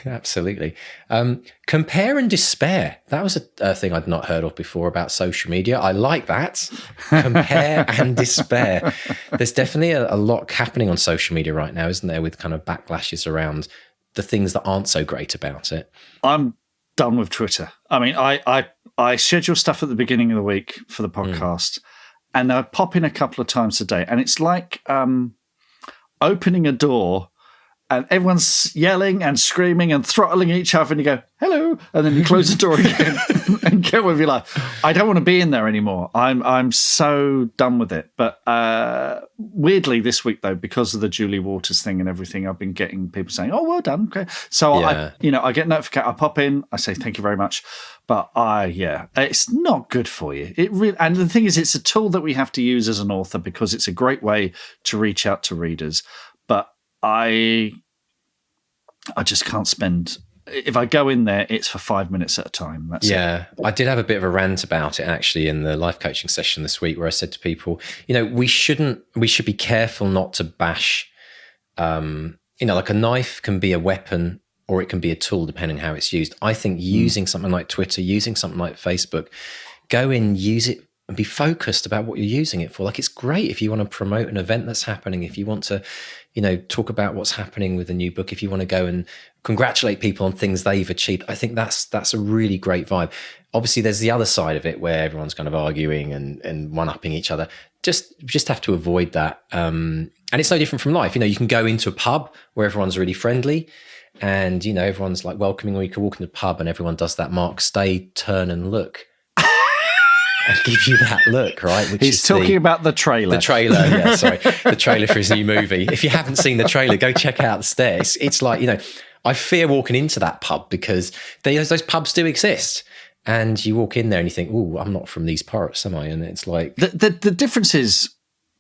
Absolutely. Compare and despair. That was a thing I'd not heard of before about social media. I like that. Compare and despair. There's definitely a lot happening on social media right now, isn't there, with kind of backlashes around the things that aren't so great about it. I'm done with Twitter. I mean, I schedule stuff at the beginning of the week for the podcast, and I pop in a couple of times a day, and it's like opening a door and everyone's yelling and screaming and throttling each other, and you go, hello, and then you close the door again and get with your life. I don't want to be in there anymore. I'm so done with it. But weirdly this week, though, because of the Julie Walters thing and everything, I've been getting people saying, oh, well done. Okay. So I get notification, I pop in, I say, thank you very much. But it's not good for you. And the thing is, it's a tool that we have to use as an author because it's a great way to reach out to readers. But I just can't spend. If I go in there, it's for 5 minutes at a time. That's it. I did have a bit of a rant about it actually in the life coaching session this week, where I said to people, we should be careful not to bash. Like a knife can be a weapon, or it can be a tool depending on how it's used. I think using something like Twitter, using something like Facebook, go in, use it, and be focused about what you're using it for. Like, it's great if you want to promote an event that's happening, if you want to, talk about what's happening with a new book, if you want to go and congratulate people on things they've achieved. I think that's a really great vibe. Obviously, there's the other side of it where everyone's kind of arguing and one-upping each other. Just have to avoid that. And it's no different from life. You can go into a pub where everyone's really friendly, and everyone's like welcoming, or you can walk in the pub and everyone does that Mark, stay, turn and look. And give you that look, right? He's talking about the trailer. The trailer, yeah, sorry. The trailer for his new movie. If you haven't seen the trailer, go check out the stairs. It's like, I fear walking into that pub because those pubs do exist. And you walk in there and you think, oh, I'm not from these parts, am I? And it's like... The difference is,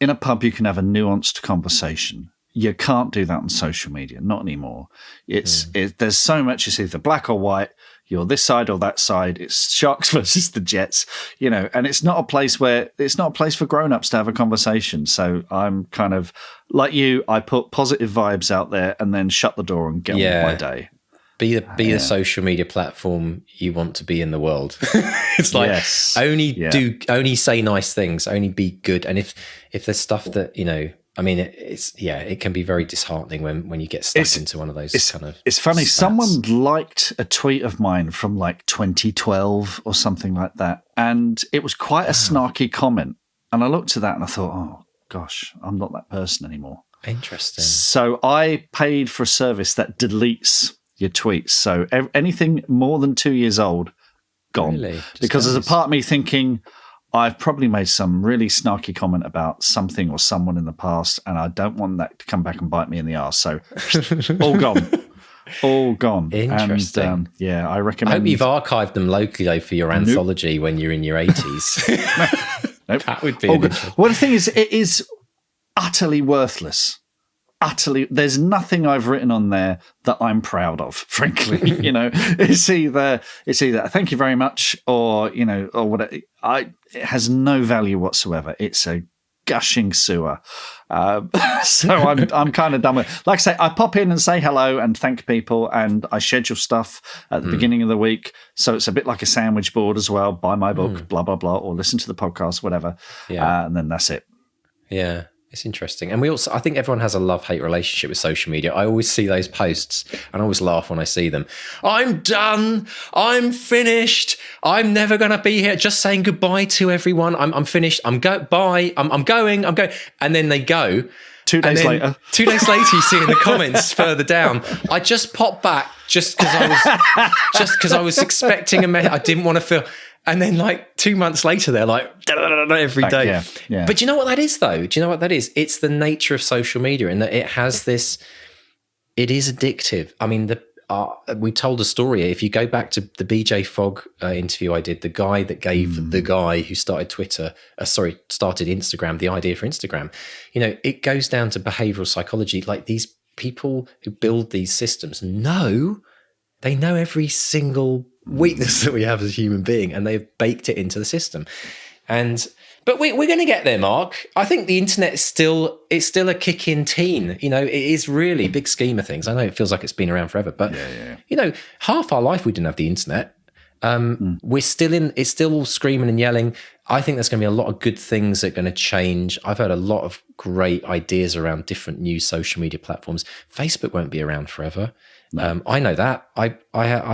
in a pub, you can have a nuanced conversation. You can't do that on social media, not anymore. There's so much, it's either black or white, you're this side or that side. It's Sharks versus the Jets, and it's not a place for grown-ups to have a conversation. So I'm kind of like you, I put positive vibes out there and then shut the door and get on with my day. Be the social media platform you want to be in the world. It's like, only say nice things, only be good. And if there's stuff that, it can be very disheartening when you get stuck into one of those kind of... It's funny, spats. Someone liked a tweet of mine from like 2012 or something like that, and it was quite a snarky comment. And I looked at that and I thought, oh, gosh, I'm not that person anymore. Interesting. So I paid for a service that deletes your tweets. So anything more than 2 years old, gone. Really? Because there's a part of me thinking, I've probably made some really snarky comment about something or someone in the past, and I don't want that to come back and bite me in the arse. So all gone. All gone. Interesting. And, I recommend. I hope you've archived them locally, though, for your anthology when you're in your 80s. Nope. That would be all an good. interesting. Well, the thing is, it is utterly worthless. Utterly, there's nothing I've written on there that I'm proud of, frankly. It's either thank you very much, or or whatever. It has no value whatsoever. It's a gushing sewer. So I'm kind of done with it. Like I say, I pop in and say hello and thank people, and I schedule stuff at the beginning of the week. So it's a bit like a sandwich board as well. Buy my book, blah blah blah, or listen to the podcast, whatever. Yeah. And then that's it. Yeah. It's interesting. And I think everyone has a love-hate relationship with social media. I always see those posts and I always laugh when I see them. I'm done. I'm finished. I'm never going to be here. Just saying goodbye to everyone. I'm finished. Bye. I'm going. And then they go. 2 days later. 2 days later, you see in the comments further down, I just popped back just because I was expecting a message. I didn't want to feel... And then 2 months later, they're like, every day. Yeah. But do you know what that is, though? Do you know what that is? It's the nature of social media, in that it has this, it is addictive. I mean, we told a story. If you go back to the BJ Fogg interview I did, the guy that gave the guy who started started Instagram, the idea for Instagram, it goes down to behavioral psychology. Like, these people who build these systems they know every single weakness that we have as a human being, and they've baked it into the system. But we're going to get there, Mark. I think the internet is still a kick-in teen. It is really big scheme of things. I know it feels like it's been around forever, but half our life we didn't have the internet. It's still all screaming and yelling. I think there's going to be a lot of good things that are going to change. I've heard a lot of great ideas around different new social media platforms. Facebook won't be around forever. No. I know that. I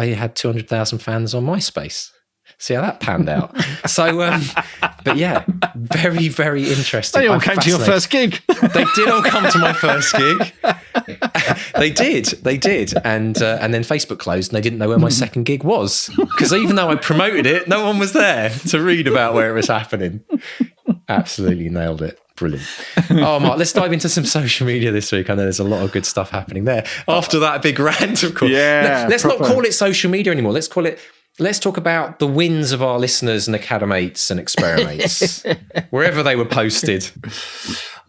had 200,000 fans on MySpace. See how that panned out. So, but yeah, very, very interesting. They all came to your first gig. They did all come to my first gig. They did. And then Facebook closed and they didn't know where my second gig was. Because even though I promoted it, no one was there to read about where it was happening. Absolutely nailed it. Brilliant. Oh, Mark, let's dive into some social media this week. I know there's a lot of good stuff happening there. After that big rant, of course. Yeah. Let's not call it social media anymore. Let's talk about the wins of our listeners and academates and experiments, wherever they were posted.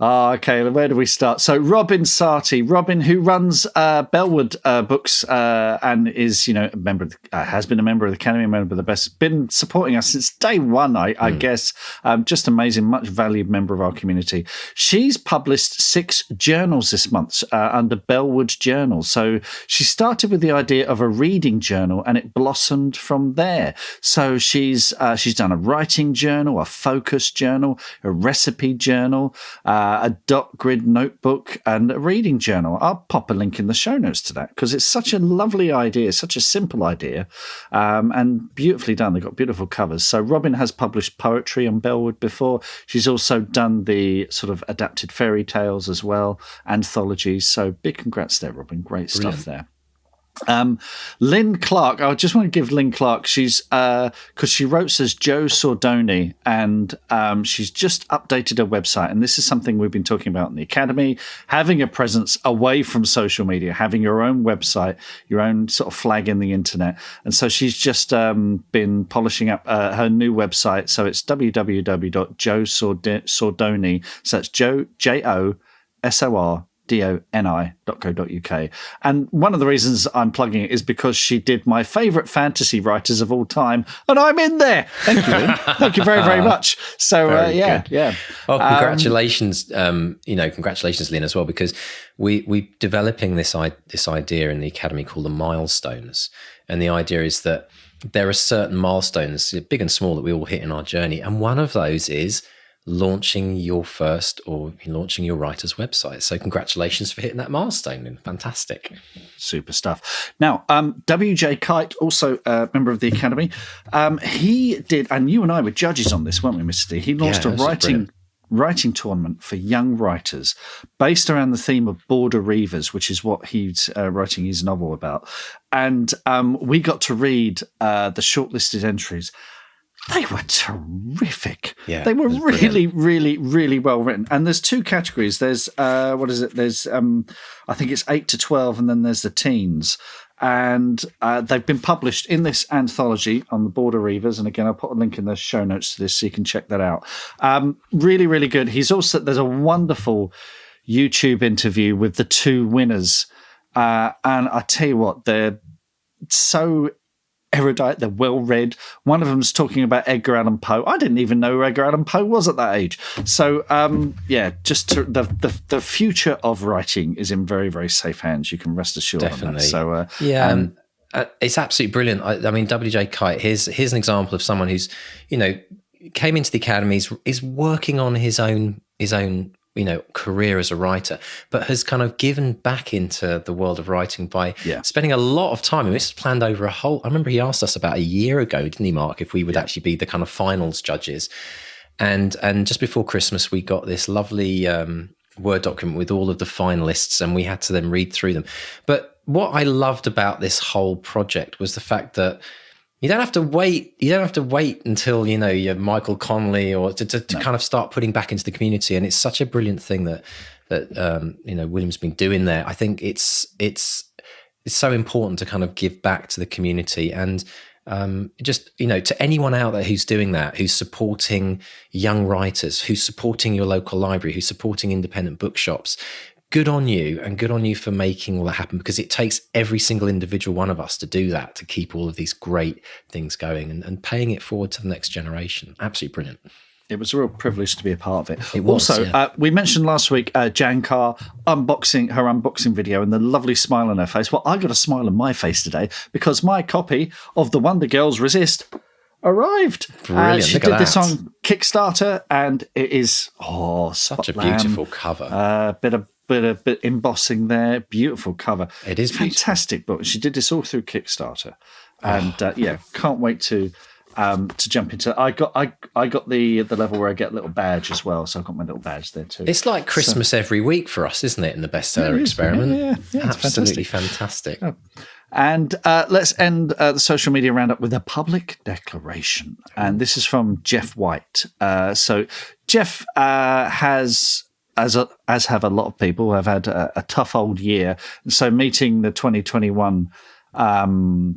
Okay, where do we start? So Robin Sarti, who runs Bellwood Books and is, a member, has been a member of the Academy, a member of the best, been supporting us since day one, I guess. Just amazing, much valued member of our community. She's published 6 journals this month under Bellwood Journal. So she started with the idea of a reading journal, and it blossomed from there. So she's done a writing journal, a focus journal, a recipe journal, a dot grid notebook, and a reading journal. I'll pop a link in the show notes to that because it's such a lovely idea, such a simple idea, and beautifully done. They've got beautiful covers. So Robin has published poetry on Bellwood before. She's also done the sort of adapted fairy tales as well, anthologies. So big congrats there, Robin. Great stuff there. Lynn Clark, I just want to give Lynn Clark, she's because she wrote as Joe Sordoni, and she's just updated her website, and this is something we've been talking about in the Academy, having a presence away from social media, having your own website, your own sort of flag in the internet. And so she's just been polishing up her new website. So it's www.joesordoni, so that's JoSordoni.co.uk. And one of the reasons I'm plugging it is because she did my favourite fantasy writers of all time, and I'm in there. Thank you, Lynn. Thank you very, very much. So, yeah. Well, congratulations, congratulations, Lynn, as well, because we're developing this idea in the Academy called the Milestones. And the idea is that there are certain milestones, big and small, that we all hit in our journey. And one of those is launching your writer's website. So congratulations for hitting that milestone, and fantastic. Super stuff. Now, WJ Kite, also a member of the Academy, he did, and you and I were judges on this, weren't we, Mr. D? He launched a writing tournament for young writers based around the theme of border reavers, which is what he's writing his novel about. And we got to read the shortlisted entries. They were terrific. Yeah, they were really, brilliant. really, really well written. And there's two categories. There's what is it? There's I think it's 8 to 12, and then there's the teens. And they've been published in this anthology on the Border Reavers. And again, I'll put a link in the show notes to this so you can check that out. Really, really good. There's a wonderful YouTube interview with the two winners. And I tell you what, they're so erudite, they're well read. One of them's talking about Edgar Allan Poe. I didn't even know who Edgar Allan Poe was at that age. So the future of writing is in very, very safe hands. You can rest assured. Definitely. On that. So it's absolutely brilliant. I mean, WJ Kite, here's an example of someone who's, came into the academy, is working on his own career as a writer, but has kind of given back into the world of writing by spending a lot of time. And this was planned over I remember he asked us about a year ago, didn't he, Mark, if we would actually be the kind of finals judges. And just before Christmas, we got this lovely Word document with all of the finalists, and we had to then read through them. But what I loved about this whole project was the fact that you don't have to wait. You don't have to wait until you're Michael Connolly or to kind of start putting back into the community. And it's such a brilliant thing that William's been doing there. I think it's so important to kind of give back to the community, and to anyone out there who's doing that, who's supporting young writers, who's supporting your local library, who's supporting independent bookshops. Good on you, and good on you for making all that happen, because it takes every single individual one of us to do that, to keep all of these great things going and paying it forward to the next generation. Absolutely brilliant. It was a real privilege to be a part of it. It was, also, we mentioned last week Jan Carr her unboxing video and the lovely smile on her face. Well, I got a smile on my face today because my copy of The Wonder Girls Resist arrived. Brilliant. She did this on Kickstarter, and it is such a beautiful cover. Bit of embossing there. Beautiful cover. It is fantastic book. She did this all through Kickstarter, and can't wait to jump into. I got the level where I get a little badge as well, so I've got my little badge there too. It's like Christmas every week for us, isn't it? In the bestseller experiment, yeah, absolutely fantastic. Oh. And let's end the social media roundup with a public declaration, and this is from Jeff White. So Jeff has. As have a lot of people, have had a tough old year. So meeting the 2021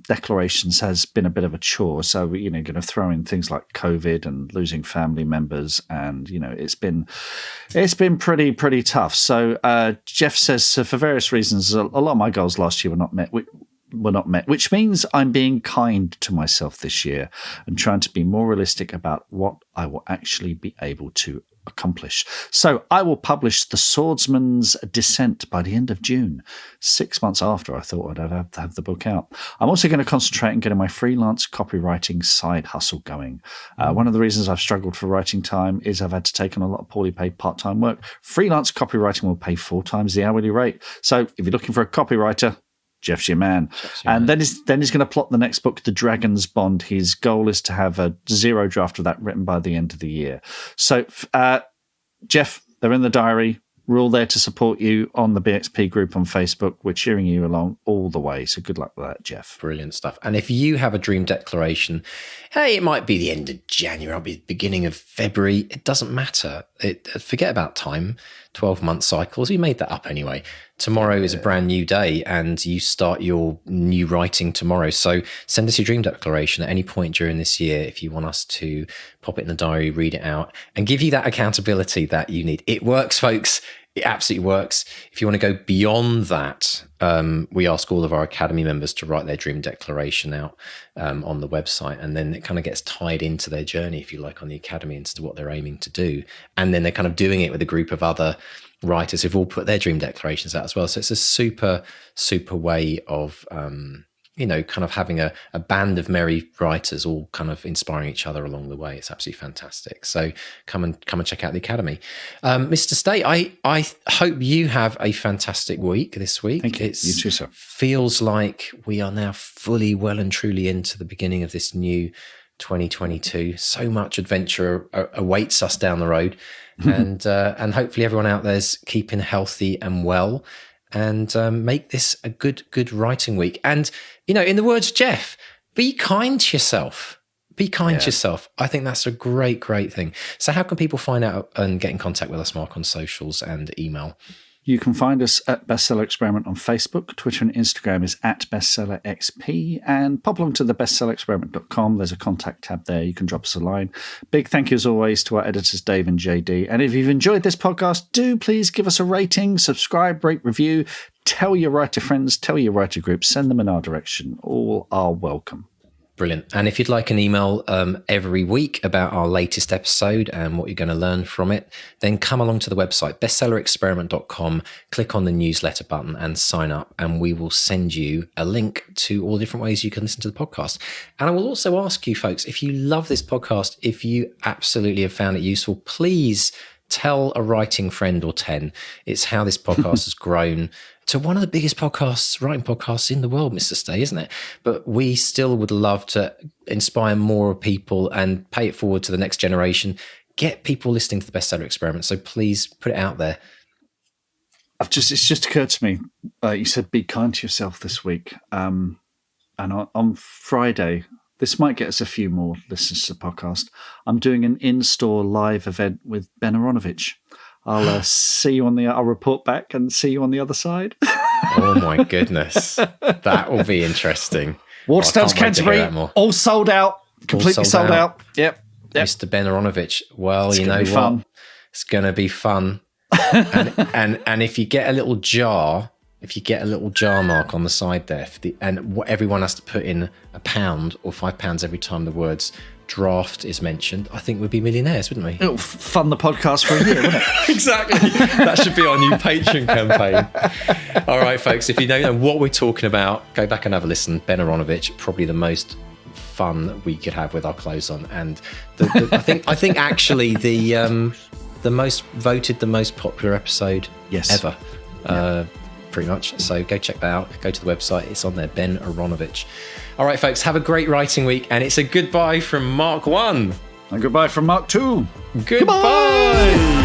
declarations has been a bit of a chore. So, going to throw in things like COVID and losing family members. And, it's been pretty tough. So Jeff says, so for various reasons, a lot of my goals last year were not met, which means I'm being kind to myself this year and trying to be more realistic about what I will actually be able to accomplish. So I will publish The Swordsman's Descent by the end of June, 6 months after I thought I'd have the book out. I'm also going to concentrate on getting my freelance copywriting side hustle going. One of the reasons I've struggled for writing time is I've had to take on a lot of poorly paid part-time work. Freelance copywriting will pay 4 times the hourly rate. So if you're looking for a copywriter, Jeff's your man. Then he's going to plot the next book, The Dragon's Bond. His goal is to have a 0 draft of that written by the end of the year. So, Jeff, they're in the diary. We're all there to support you on the BXP group on Facebook. We're cheering you along all the way. So good luck with that, Jeff. Brilliant stuff. And if you have a dream declaration, hey, it might be the end of January, it'll be the beginning of February. It doesn't matter. Forget about time, 12-month cycles. You made that up anyway. Tomorrow is a brand new day, and you start your new writing tomorrow. So send us your dream declaration at any point during this year if you want us to pop it in the diary, read it out, and give you that accountability that you need. It works, folks. It absolutely works. If you want to go beyond that, we ask all of our Academy members to write their dream declaration out on the website, and then it kind of gets tied into their journey, if you like, on the Academy as to what they're aiming to do. And then they're kind of doing it with a group of other writers who've all put their dream declarations out as well. So it's a super, super way of, kind of having a band of merry writers all kind of inspiring each other along the way. It's absolutely fantastic. So come and check out the Academy. Mr. State, I hope you have a fantastic week this week. Thank you. You too, sir. Feels like we are now fully well and truly into the beginning of this new 2022. So much adventure awaits us down the road. And hopefully everyone out there's keeping healthy and well, and make this a good writing week. And, in the words of Jeff, be kind to yourself. Be kind to yourself. I think that's a great thing. So how can people find out and get in contact with us, Mark, on socials and email? You can find us at Bestseller Experiment on Facebook. Twitter and Instagram is at BestsellerXP. And pop along to the bestsellerexperiment.com. There's a contact tab there. You can drop us a line. Big thank you, as always, to our editors, Dave and JD. And if you've enjoyed this podcast, do please give us a rating, subscribe, rate, review. Tell your writer friends, tell your writer groups, send them in our direction. All are welcome. Brilliant. And if you'd like an email every week about our latest episode and what you're going to learn from it, then come along to the website, bestsellerexperiment.com, click on the newsletter button and sign up, and we will send you a link to all the different ways you can listen to the podcast. And I will also ask you folks, if you love this podcast, if you absolutely have found it useful, please tell a writing friend or 10. It's how this podcast has grown to one of the biggest writing podcasts in the world, Mr. Stay, isn't it? But we still would love to inspire more people and pay it forward to the next generation, get people listening to the Bestseller Experiment. So please put it out there. It's just occurred to me, you said be kind to yourself this week. And on Friday, this might get us a few more listeners to the podcast, I'm doing an in-store live event with Ben Aronovich. I'll see you I'll report back and see you on the other side. Oh my goodness. That will be interesting. Waterstones Canterbury, all sold out, completely sold out. Yep. Mr. Ben Aronovich. Well, it's what? Fun. It's going to be fun. and if you get a little jar, mark on the side there, and what everyone has to put in £1 or £5 every time the words draft is mentioned, I think we'd be millionaires, wouldn't we? It'll fund the podcast for a year, wouldn't it? Exactly. That should be our new Patreon campaign. All right, folks, if you don't know what we're talking about, go back and have a listen. Ben Aronovich, probably the most fun we could have with our clothes on. And I think actually the most voted, the most popular episode ever. Pretty much. So go check that out. Go to the website. It's on there, Ben Aronovich. All right, folks, have a great writing week. And it's a goodbye from Mark 1. And goodbye from Mark 2. Goodbye.